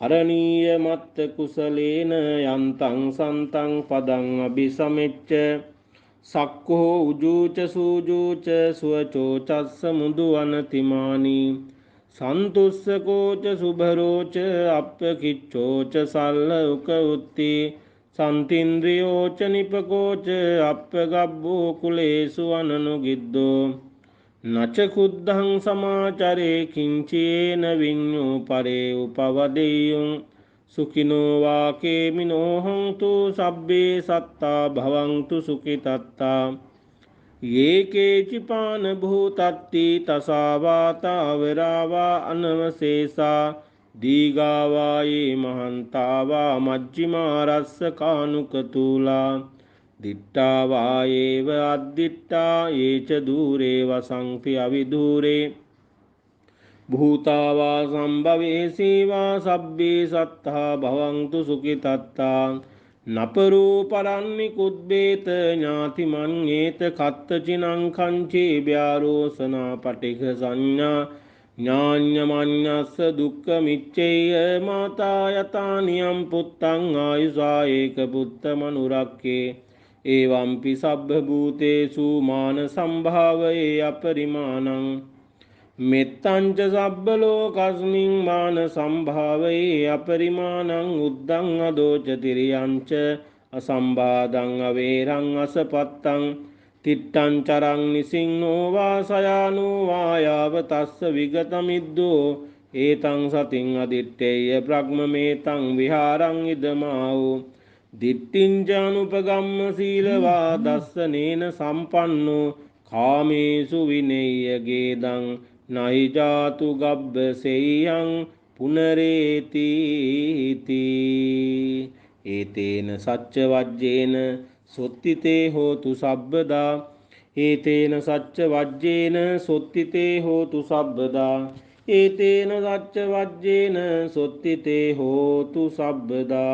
කරණීය මත්ත කුසලේන යන්තං සන්තං පදං අபிසමෙච්ච. සක්ඛෝ උජූච සූජූච සුවචෝ චස්ස මුදු අනතිමානි. සන්තුස්සකෝච සුභරෝච අප්පකිච්චෝච සල්ල උක උත්ති. සන්තින්ද්‍රියෝච නිපකෝච අප්පගබ්බෝ කුලේසු අනනුගිද්දෝ. නච කුද්ධං සමාචරේ කිංචේන විඤ්ඤෝ පරේ උපවදෙය්‍යං. සුඛිනෝ වාකේමිනෝ හොන්තු සබ්බේ සත්තා භවන්තු සුඛිතත්තා. යේකේචිපාන භූතත්ති තසාවාතාවරාවා අනවශේෂා. දීගාවායේ මහන්තාවා මජ්ජිමාරස්ස කානුකතූලා. දිට්ඨාවායේව අද්දිට්ඨා ඒච දූරේ වසංපි අවිදූරේ. භූතාවා සම්භවේසීවා සබ්බේ සත්තා භවන්තු සුඛිතත්තා. නපරෝ පරන්නි කුද්බේත ඥාති මඤ්ඤේත කත්තචිනං කංචේ ව්‍යාරෝසනා පටිඝ සංඥා. ඥාඤ්ඤමඤ්ඤස්ස දුක්ඛ මිච්ඡේය මාතා යතානියම් පුත්තං ආයුසා ඒක පුත්ත මනුරක්කේ. එවම්පි සබ්බ භූතේසු මාන සම්භාවයේ අපරිමාණං. මෙත්තං ච සබ්බ ලෝකස්මින් මාන සම්භාවයේ අපරිමාණං. උද්දං අදෝච තිරියං ච අසම්බාධං අවේරං අසපත්තං. තිට්ඨං චරං නිසින්නෝ වාසයානෝ වායාව තස්ස විගතමිද්දෝ. ඒතං සතින් අදිත්තේය බ්‍රහ්මමේතං විහාරං ඉදමාවෝ. දිට්ඨිංචානුපගම්ම සීලවා දස්සනේන සම්පන්නෝ. කාමේසු විනෙය්‍ය ගේදං නහි ජාතු ගබ්බසෙය්‍යං පුනරේතිති. ඒතේන සච්ච වජ්ජේන සොත්තිතේ හෝතු සබ්බදා. ඒතේන සච්ච වජ්ජේන සොත්තිතේ හෝතු සබ්බදා. ඒතේන සච්ච වජ්ජේන සොත්තිතේ හෝතු සබ්බදා.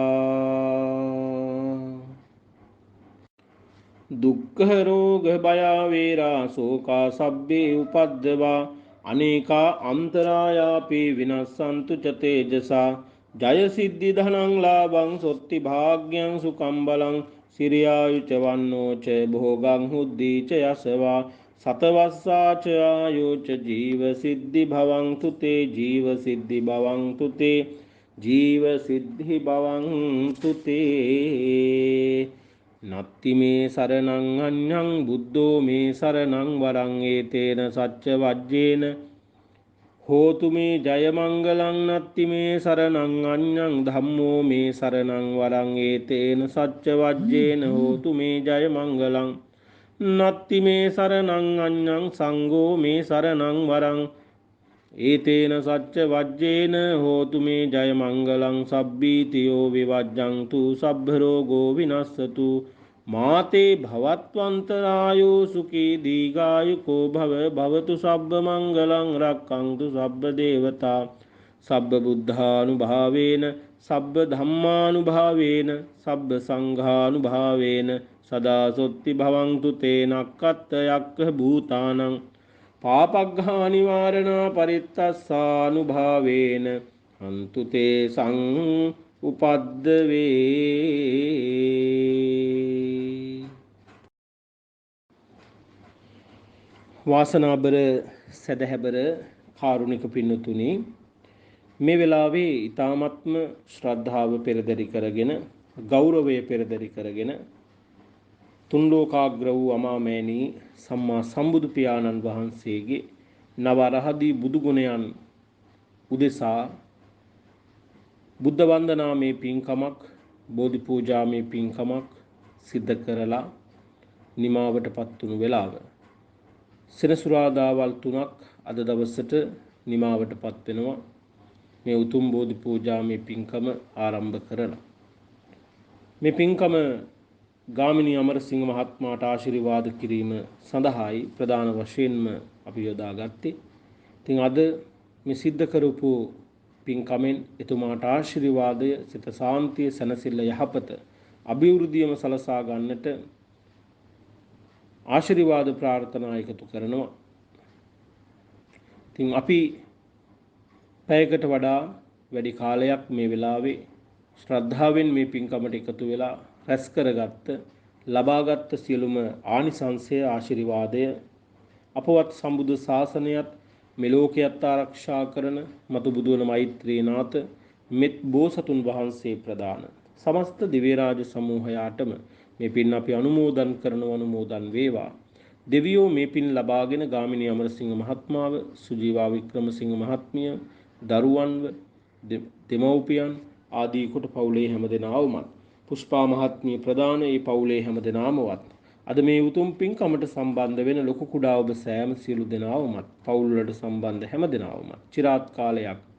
දුක්ඛ රෝග භය වේරා සෝකා සබ්බේ උපද්දවා. අනේකා අන්තරායාපි විනස්සන්තු ච තේජසා. ජය සිද්ධි ධනං ලාභං සොත්ති භාග්‍යං සුඛං බලං. සිරියායුච වන්නෝච භෝගං හුද්දීච යසවා. සතවස්සාච ආයෝච ජීව සිද්ධි භවන්තු තේ. ජීව සිද්ධි භවන්තු තේ. ජීව සිද්ධි භවන්තු තේ. නත්ති මේ සරණං අඤ්ඤං බුද්ධෝ මේ සරණං වරං. ඒතේන සච්ච වජ්ජේන හෝතු මේ ජය මංගලං. නත්ති මේ සරණං අඤ්ඤං ධම්මෝ මේ සරණං වරං. ඒතේන සච්ච වජ්ජේන හෝතු මේ ජය මංගලං. නත්ති මේ සරණං අඤ්ඤං සංඝෝ මේ සරණං වරං. ඒතේන සච්ච වජ්ජේන හෝතු මේ ජය මංගලං. සබ්බීතියෝ විවජ්ජන්තු සබ්බ රෝගෝ විනස්සතු. මාතේ භවත්වන්තරායෝ සුඛී දීඝායුකෝ භව භවතු සබ්බ මංගලං රක්ඛන්තු සබ්බ දේවතා සබ්බ බුද්ධානුභාවේන සබ්බ ධම්මානුභාවේන සබ්බ සංඝානුභාවේන සදා සොත්ති භවන්තු තේ නක්ඛත්ත යක්ඛ භූතානං පාපග්ඝා නිවාරණා පරිත්තස්සානුභාවේන හන්තු තේ සං උපද්දවේ. වාසනාබර සදහැබර කාරුණික පින්නතුනි, මේ වෙලාවේ ඊ타මත්ම ශ්‍රද්ධාව පෙරදරි කරගෙන ගෞරවය පෙරදරි කරගෙන තුන් ලෝකාග්‍ර වූ අමාමෑණී සම්මා සම්බුදු පියාණන් වහන්සේගේ නව අරහදී බුදු ගුණයන් උදෙසා බුද්ධ වන්දනාමේ පින්කමක් බෝධි පූජාමේ පින්කමක් සිද්ධ කරලා නිමාවටපත් වුණු වෙලාව සෙනසුරාදාවල් 3ක් අද දවසට නිමාවටපත් වෙනවා. මේ උතුම් බෝධි පූජාමේ පින්කම ආරම්භ කරලා මේ පින්කම ගාමිණී අමරසිංහ මහත්මයාට ආශිර්වාද කිරීම සඳහායි ප්‍රධාන වශයෙන්ම අපි යොදාගත්තේ. ඉතින් අද මේ සිද්ධ කරපු පින්කමෙන් එතුමාට ආශිර්වාදය, සිත සාන්තිය, සැනසෙල්ල, යහපත, අභිවෘද්ධියම සලසා ගන්නට ආශිර්වාද ප්‍රාර්ථනා එකතු කරනවා. ඉතින් අපි පැයකට වඩා වැඩි කාලයක් මේ වෙලාවේ ශ්‍රද්ධාවෙන් මේ පින්කමට එකතු වෙලා රැස් කරගත්ත ලබාගත් සියලුම ආනිසංසය ආශිර්වාදය අපවත් සම්බුදු ශාසනයත් මෙලෝකයත් ආරක්ෂා කරන මතු බුදුවන මෛත්‍රීනාථ මෙත් බෝසතුන් වහන්සේ ප්‍රදාන සමස්ත දිව්‍ය රාජ සමූහයාටම මේ පින් අපි අනුමෝදන් අනුමෝදන් වේවා. දෙවියෝ මේ පින් ලබාගෙන ගාමිණී අමරසිංහ මහත්මාව, සුජීවා වික්‍රමසිංහ මහත්මිය, දරුවන්ව, දෙමව්පියන් ආදී කොට පවුලේ හැමදෙනාවමත්, පුෂ්පා මහත්මිය ප්‍රදාන ඒ පවුලේ හැමදෙනාමවත්, අද මේ උතුම් පින්කමට සම්බන්ධ වෙන ලොකු කුඩා ඔබ සෑම සියලු දෙනාවමත්, පවුල් වලට සම්බන්ධ හැමදෙනාවමත් চিරාත් කාලයක්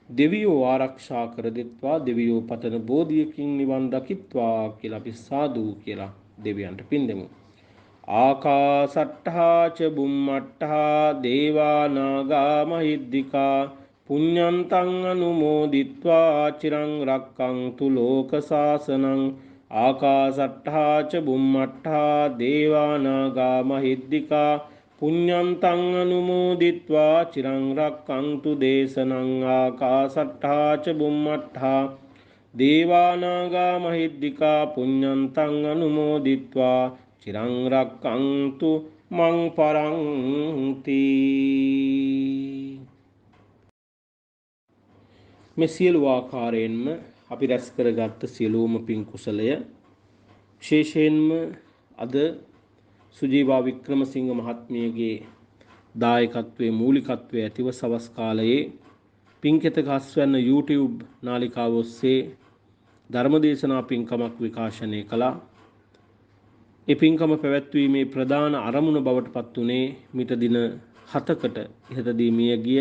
දෙවියෝ ආරක්ෂා කර දෙත්වා, දෙවියෝ පතන බෝධියකින් නිවන් දකිත්වා කියලා අපි සාදු කියලා දෙවියන්ට පින් දෙමු. ආකාසට්ඨා ච බුම්මට්ඨා දේවා නාග මහිද්దికා පුඤ්ඤන්තං අනුමෝදිත්වා චිරං රක්ඛන්තු ලෝක සාසනං. ආකාසට්ඨා ච බුම්මට්ඨා දේවා නාග මහිද්దికා පුඤ්ඤන්තං අනුමෝදිත්වා චිරං රක්ඛන්තු දේශනං. ආකාසට්ඨා ච බුම්මට්ඨා දේවා නාග මහිද්దికා පුඤ්ඤන්තං අනුමෝදිත්වා චිරං රක්ඛන්තු මං පරන්ති. මේ සියලු ආකාරයෙන්ම අපි රැස් කරගත් සියලුම පින් කුසලය විශේෂයෙන්ම අද සුජීවා වික්‍රමසිංහ මහත්මියගේ දායකත්වයේ මූලිකත්වයේ ඇතිව සවස් කාලයේ පින්කෙතක හස්වැන්න YouTube නාලිකාව ඔස්සේ ධර්මදේශනා පින්කමක් විකාශනය කළා. ඒ පින්කම පැවැත්වීමේ ප්‍රධාන අරමුණ බවට පත් වුණේ මිට දින 7කට ඉහතදී මිය ගිය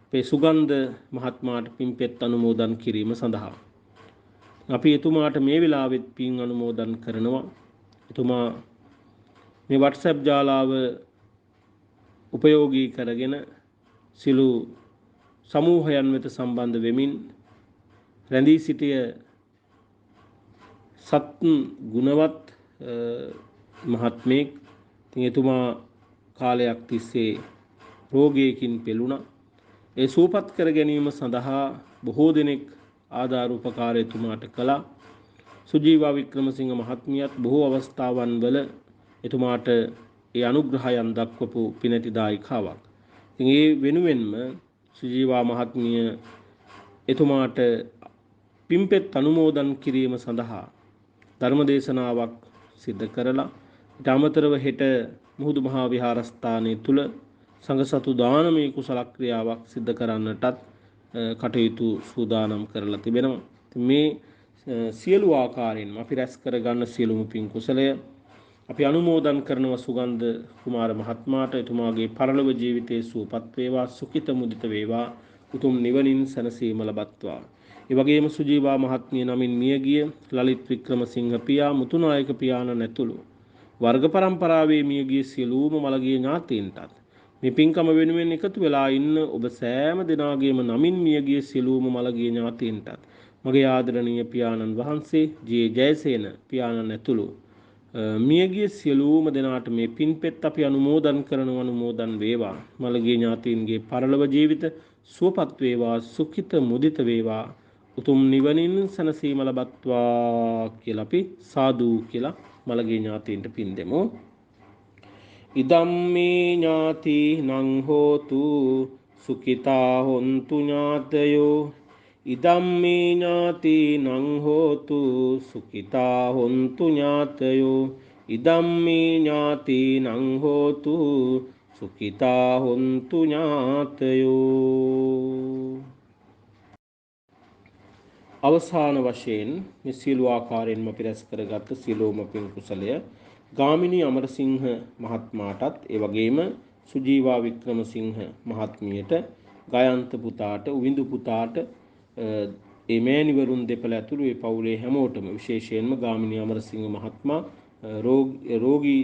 අපේ සුගන්ධ මහත්මයාට පින්පෙත් අනුමෝදන් කිරීම සඳහා අපි එතුමාට මේ වෙලාවෙත් පින් අනුමෝදන් කරනවා. එතුමා මේ WhatsApp ජාලාව උපයෝගී කරගෙන සිළු සමූහයන් වෙත සම්බන්ධ වෙමින් රැඳී සිටිය සත් ගුණවත් මහත්මයෙක්. ඉතින් එතුමා කාලයක් තිස්සේ රෝගයකින් පෙළුණා. ඒ සුවපත් කර ගැනීම සඳහා බොහෝ දෙනෙක් ආධාර උපකාර එතුමාට කළා. සුජීවා වික්‍රමසිංහ මහත්මියත් බොහෝ අවස්ථාවන් වල එතුමාට ඒ අනුග්‍රහයන් දක්වපු පිනැති දායිකාවක්. ඉතින් ඒ වෙනුවෙන්ම සුජීවා මහත්මිය එතුමාට පින්පෙත් අනුමෝදන් කිරීම සඳහා ධර්මදේශනාවක් සිද්ධ කරලා ඊට අමතරව හෙට මුහුදු මහා විහාරස්ථානයේ තුල සංඝසතු දානමය කුසල ක්‍රියාවක් සිද්ධ කරන්නටත් කටයුතු සූදානම් කරලා තිබෙනවා. මේ සියලු ආකාරයෙන්ම අපි රැස් කරගන්න සියලුම පින් කුසලය අපි අනුමෝදන් කරනවා සුගන්ධ කුමාර මහත්මයාට. එතුමාගේ පරලොව ජීවිතයේ සුවපත් වේවා, සුඛිත මුදිත වේවා, උතුම් නිවනින් සැනසීම ලබත්වා. ඒ වගේම සුජීවා මහත්මිය නමින් මියගිය ලලිත් වික්‍රමසිංහ පියා මුතුනායක පියාණන් ඇතුළු වර්ග පරම්පරාවේ මියගිය සියලුම මළගිය ඥාතීන්ටත් මේ පින්කම වෙනුවෙන් එකතු වෙලා ඉන්න ඔබ සෑම දෙනාගේම නමින් මියගිය සියලුම මළගිය ඥාතීන්ටත් මගේ ආදරණීය පියාණන් වහන්සේ ජී ජයසේන පියාණන් ඇතුළු මියගිය සියලුම දෙනාට මේ පින්පෙත් අපි අනුමෝදන් වේවා. මළගිය ඥාතීන්ගේ පරලොව ජීවිත සුවපත් වේවා, සුඛිත මුදිත වේවා, උතුම් නිවනින් සැනසීම ලබත්වා කියලා අපි සාදු කියලා මළගිය ඥාතීන්ට පින් දෙමු. ඉදම්මේ ඥාති නං හෝතු සුඛිතා හොන්තු ඥාතයෝ. ඉදම්මේ ඥාති නං හෝතු සුඛිතා හොන්තු ඥාතයෝ. ඉදම්මේ ඥාති නං හෝතු සුඛිතා හොන්තු ඥාතයෝ. අවසාන වශයෙන් මේ සියලු ආකාරයෙන්ම පිරස් කරගත් සියලුම පින් කුසලය ගාමිණී අමරසිංහ මහත්මයාටත් ඒ වගේම සුජීවා වික්‍රමසිංහ මහත්මියට, ගයන්ත පුතාට, උවිඳු පුතාට, ඒ මෑණිවරුන් දෙපළ ඇතුළු ඒ පවුලේ හැමෝටම, විශේෂයෙන්ම ගාමිණී අමරසිංහ මහත්මයා රෝගී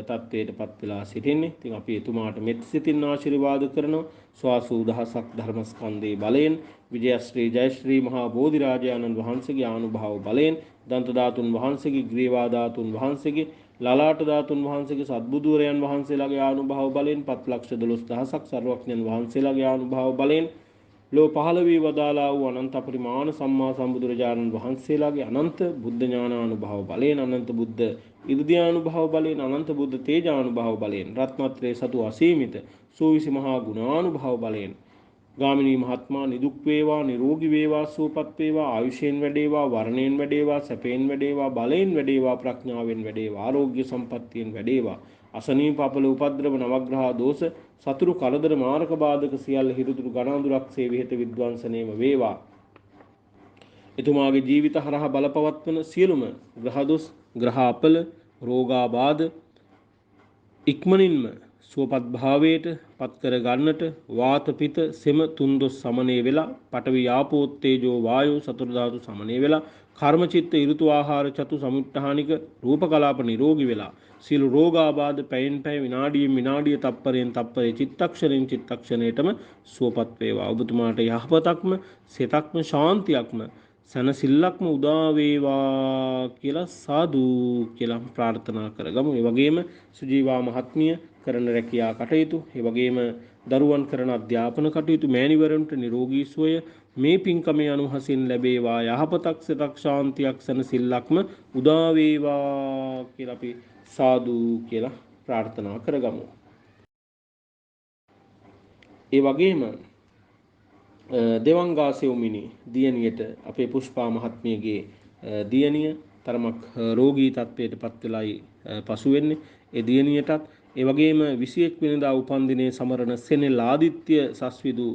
තත්ත්වයට පත් වෙලා සිටින්නේ. ඉතින් අපි එතුමාට මෙත් සිතින් ආශිර්වාද කරනවා. ස්වාසූ දහසක් ධර්මස්කන්ධයේ බලයෙන්, විජයශ්‍රී ජයශ්‍රී මහා බෝධිරාජානන් වහන්සේගේ ආනුභාව බලයෙන්, දන්ත ධාතුන් වහන්සේගේ, ග්‍රීවා ධාතුන් වහන්සේගේ, ලලාට ධාතුන් වහන්සේගේ, සත්බුදුරයන් වහන්සේලාගේ ආනුභාව බලයෙන්, 5,12,000ක් සර්වඥයන් වහන්සේලාගේ ආනුභාව බලයෙන්, ලෝ පහළ වී වදාලා වූ අනන්ත පරිමාණ සම්මා සම්බුදුරජාණන් වහන්සේලාගේ අනන්ත බුද්ධ ඥානානුභාව බලයෙන්, අනන්ත බුද්ධ ඉර්ධියානුභාව බලයෙන්, අනන්ත බුද්ධ තේජානුභාව බලයෙන්, රත්නත්‍රයේ සතු අසීමිත සූවිසි මහා ගුණානුභාව බලයෙන් ගාමිණී මහත්මයා නිදුක් වේවා, නිරෝගී වේවා, සුවපත් වේවා, ආයුෂයෙන් වැඩේවා, වර්ණයෙන් වැඩේවා, සැපයෙන් වැඩේවා, බලයෙන් වැඩේවා, ප්‍රඥාවෙන් වැඩේවා, ආරෝග්‍ය සම්පත්තියෙන් වැඩේවා, අසනීප අපල උපද්‍රව නවග්‍රහ දෝෂ සතුරු කරදර මාරක බාධක සියල්ල හිරුදුරු ගණාඳුරක්සේ විහෙත විද්වංසනේම වේවා. එතුමාගේ ජීවිත හරහා බලපවත්වන සියලුම ග්‍රහ දොස්, ග්‍රහ අපල, රෝගාබාධ ඉක්මනින්ම සුවපත් භාවයට පත් කර ගන්නට වාත පිත සෙම තුන්දොස් සමනය වෙලා, පඨවි ආපෝ තේජෝ වායෝ සතර ධාතු සමනය වෙලා, කර්ම චිත්ත ඍතු ආහාර චතු සමුත්ථානික රූප කලාප නිරෝගී වෙලා, සියලු රෝගාබාධ පැයෙන් පැය, විනාඩියෙන් විනාඩිය, තප්පරයෙන් තප්පරේ, චිත්තක්ෂණයෙන් චිත්තක්ෂණයටම සුවපත් වේවා. ඔබතුමාට යහපතක්ම, සිතක්ම, ශාන්තියක්ම, සනසිල්ලක්ම උදා වේවා කියලා සාදු කියලා ප්‍රාර්ථනා කරගමු. ඒ වගේම සුජීවා මහත්මිය කරන රැකියා කටයුතු, ඒ වගේම දරුවන් කරන අධ්‍යාපන කටයුතු, මෑණිවරුන්ට නිරෝගී සුවය මේ පින්කමේ අනුහසින් ලැබේවා. යහපතක්, සිතක්, ශාන්තියක්, සනසිල්ලක්ම උදා වේවා කියලා අපි සාදු කියලා ප්‍රාර්ථනා කරගමු. ඒ වගේම දෙවංගාසෙව්මිනි දියණියට, අපේ පුෂ්පා මහත්මියගේ දියණිය තරමක් රෝගී තත්ත්වයට පත් වෙලායි පසු වෙන්නේ. ඒ දියණියටත්, ඒ වගේම 21 වෙනිදා උපන්දිනයේ සමරන සෙනෙල් ආදිත්‍ය සස්විදු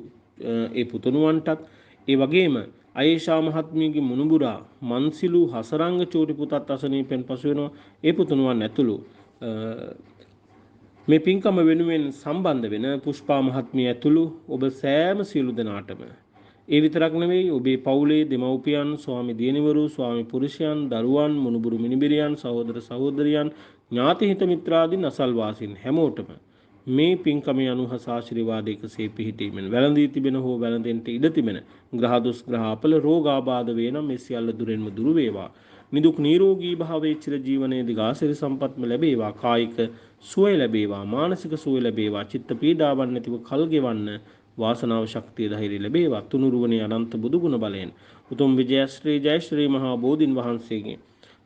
ඒ පුතුණුවන්ටත්, ඒ වගේම අයේෂා මහත්මියගේ මුණුබුරා මන්සිලු හසරංග චෝටි පුතත් අසනීපෙන් පසු වෙනවා. ඒ පුතුණුවන් ඇතුළු මේ පින්කම වෙනුවෙන් සම්බන්ධ වෙන පුෂ්පා මහත්මිය ඇතුළු ඔබ සෑම සියලු දෙනාටම, ඒ විතරක් නෙවෙයි, ඔබේ පවුලේ දෙමව්පියන්, ස්වාමි දියණිවරු, ස්වාමි පුරුෂයන්, දරුවන්, මුණුබුරු මිනිබිරියන්, සහෝදර සහෝදරියන්, ඥාති හිත මිත්‍රාදීන්, අසල්වාසීන් හැමෝටම මේ පින්කමේ අනුහස ආශිර්වාදයකසේ පිහිටීමෙන් වැළඳී තිබෙන හෝ වැළඳෙන්නට ඉඩ තිබෙන ග්‍රහ දොස්, ග්‍රහ අපල, රෝගාබාධ වේ නම් මේ සියල්ල දුරෙන්ම දුරු වේවා. නිදුක් නිරෝගී භාවයේ චිර ජීවනයේ දිගාසිරි සම්පත්ම ලැබේවා. කායික සුවය ලැබේවා, මානසික සුවය ලැබේවා, චිත්ත පීඩාවන් නැතිව කල් ගෙවන්න වාසනාව, ශක්තිය, ධෛර්යය ලැබේවා. තුනුරුවනේ අනන්ත බුදු ගුණ බලයෙන් උතුම් විජයශ්‍රී ජයශ්‍රී මහා බෝධින් වහන්සේගේ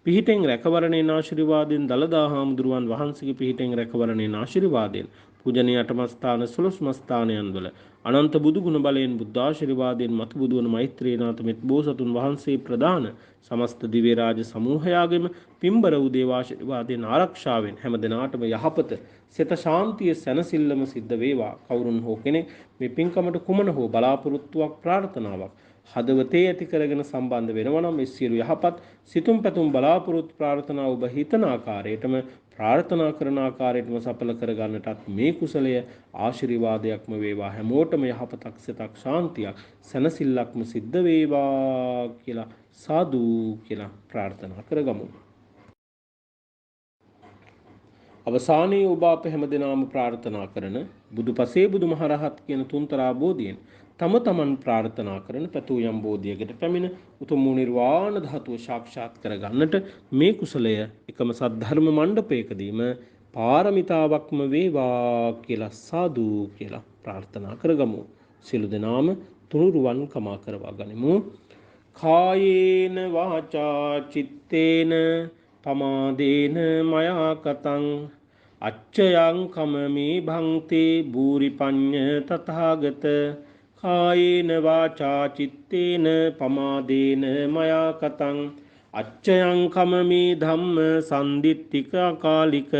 පිහිටෙන් රැකවරණේ ආශිර්වාදයෙන්, දලදා හාමුදුරුවන් වහන්සේගේ පිහිටෙන් රැකවරණේ ආශිර්වාදයෙන්, පූජනීය අටමස්ථාන 11 ස්ථානයන් වල අනන්ත බුදු ගුණ බලයෙන්, බුද්ධ ආශිර්වාදයෙන් මතු බුදු වන මෛත්‍රීනාථ මෙත් බෝසතුන් වහන්සේ ප්‍රදාන සමස්ත දිව්‍ය රාජ සමූහයාගෙම පින්බර වූ දේවාශිර්වාදයෙන් ආරක්ෂාවෙන් හැම දිනාටම යහපත, සිත ශාන්තිය, සැනසෙල්ලම සිද්ධ වේවා. කවුරුන් හෝ කෙනෙක් මේ පින්කමට කුමන හෝ බලාපොරොත්තුවක්, ප්‍රාර්ථනාවක් හදවතේ ඇති කරගෙන සම්බන්ධ වෙනවා නම් මේ සියලු යහපත් සිතුම් පැතුම් බලාපොරොත්තු ප්‍රාර්ථනා ඔබ හිතන ආකාරයටම ප්‍රාර්ථනා කරන ආකාරයටම සඵල කරගන්නටත් මේ කුසලය ආශිර්වාදයක්ම වේවා. හැමෝටම යහපතක් සිතක් ශාන්තියක් සැනසෙල්ලක්ම සිද්ධ වේවා කියලා සාදු කියලා ප්‍රාර්ථනා කරගමු. අවසානයේ ඔබ අප හැමදෙනාම ප්‍රාර්ථනා කරන බුදුපසේ බුදුමහරහත් කියන තුන්තරා බෝධියෙන් තම තමන් ප්‍රාර්ථනා කරන පැතූ යම් බෝධියකට පැමිණ උතුම් වූ නිර්වාණ ධාතුව සාක්ෂාත් කරගන්නට මේ කුසලය එකම සද්ධර්ම මණ්ඩපයකදීම පාරමිතාවක්ම වේවා කියලා සාදු කියලා ප්‍රාර්ථනා කරගමු. සියලු දෙනාම තුනුරුවන් කමා කරවා ගනිමු. කායේන වාචා චිත්තේන පමාදේන මයා කතං අච්චයං කමමේ භන්තේ භූරි පඤ්ඤ තථාගත කායේන වාචා චිත්තේන පමාදේන මයා කතං අච්චයං කමමේ ධම්ම සම්දිත්තික කාලික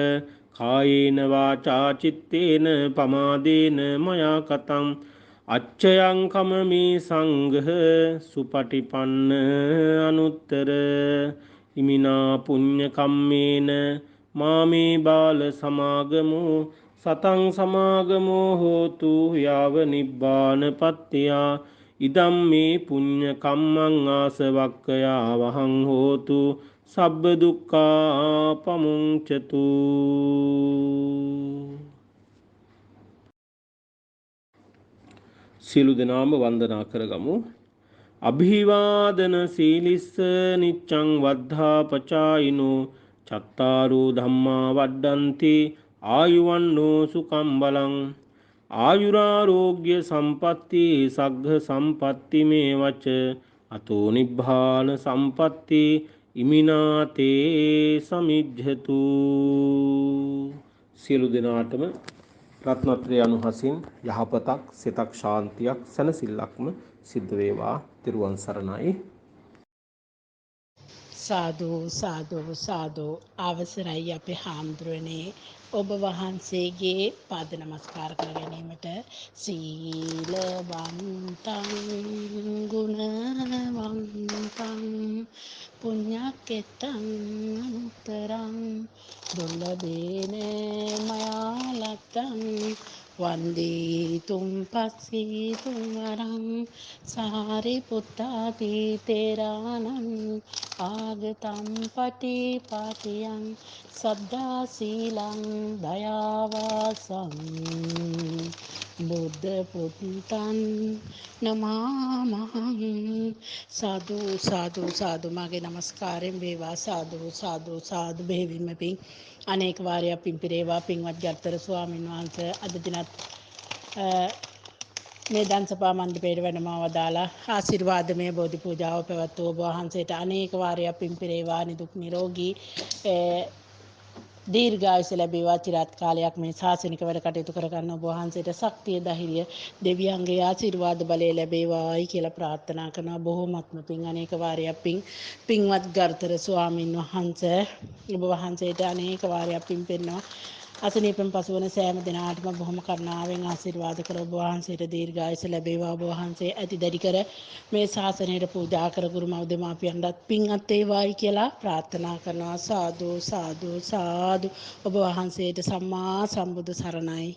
කායේන වාචා චිත්තේන පමාදේන මයා කතං අච්චයං කමමේ සංඝ සුපටිපන්න අනුත්තර ඉමිනා පුඤ්ඤ කම්මේන මාමේ බාල සමාගමෝ සතං සමාගමෝ හෝතු යාව නිබ්බාන පත්තියා ඉදම් මේ පුඤ්ඤ කම්මං ආසවක්ඛයා වහං හෝතු සබ්බ දුක්ඛා පමුංචතු. සියලු දෙනාම වන්දනා කරගමු. අභිවාදන සීලිස්ස නිච්ඡං වද්ධා පචායිනෝ චත්තාරෝ ධම්මා වඩ්ඩන්ති ආයුවන්නෝ සුඛං බලං ආයුරාෝග්‍ය සම්පatti සග්ග සම්පatti මේ වච අතෝ නිබ්බාන සම්පatti ඉමිනාතේ සමිජ්ජතු. සියලු දෙනාටම රත්නත්‍රය අනුහසින් යහපතක් සිතක් ශාන්තියක් සැනසෙල්ලක්ම සිද්ධ වේවා. තිරුවන් සරණයි. සාදු සාදු සාදු. අවසරයි අපේ හාමුදුරනේ, ඔබ වහන්සේගේ පාද නමස්කාර කර ගැනීමට. සීලවන්තං ගුණවන්තං පුඤ්ඤක්කෙතං අනුත්තරං දුර්ලභේන මයා ලත්තං වන්දේ තුම් පස්සී තුන්වරං සාරිපුත්තාති තේරාණං ආගතම් පටිපාටියං සද්ධා සීලං දයාවාසං බුද්ධ පුත්තං නමාමහං. සාදු සාදු සාදු. මාගේ නමස්කාරයෙන් වේවා. සාදු සාදු සාදු. බෙහෙවින්ම පිං අනේක වාරයක් පිං පිරේවා. පින්වත් ගර්තර ස්වාමීන් වහන්සේ අද දිනත් මේ දන්සපා මණ්ඩපයට වැඩම වදාලා ආශිර්වාදමය බෝධි පූජාව පැවැත්වූ ඔබ වහන්සේට අනේක වාරයක් පිං පිරේවා. නිදුක් නිරෝගී දීර්ඝායුෂ ලැබේවා. චිරාත් කාලයක් මේ ශාසනික වැඩ කටයුතු කරගන්න ඔබ වහන්සේට ශක්තිය ධෛර්යය දෙවියන්ගේ ආශිර්වාද බලය ලැබේවායි කියලා ප්‍රාර්ථනා කරනවා. බොහෝමත්ම පිං අනේක වාරයක් පිං පින්වත් ගර්තර ස්වාමින් වහන්සේ ඔබ වහන්සේට අනේක වාරයක් පිං පෙන්නවා. අසනීපෙන් පසුවන සෑම දිනාටම බොහොම කරුණාවෙන් ආශිර්වාද කර ඔබ වහන්සේට දීර්ඝායුෂ ලැබේවා. ඔබ වහන්සේ ඇති දැඩි කර මේ ශාසනයට පූජා කර ගුරු මව් දෙමාපියන්ටත් පින් අත් වේවායි කියලා ප්‍රාර්ථනා කරනවා. සාදු සාදු සාදු. ඔබ වහන්සේට සම්මා සම්බුදු සරණයි.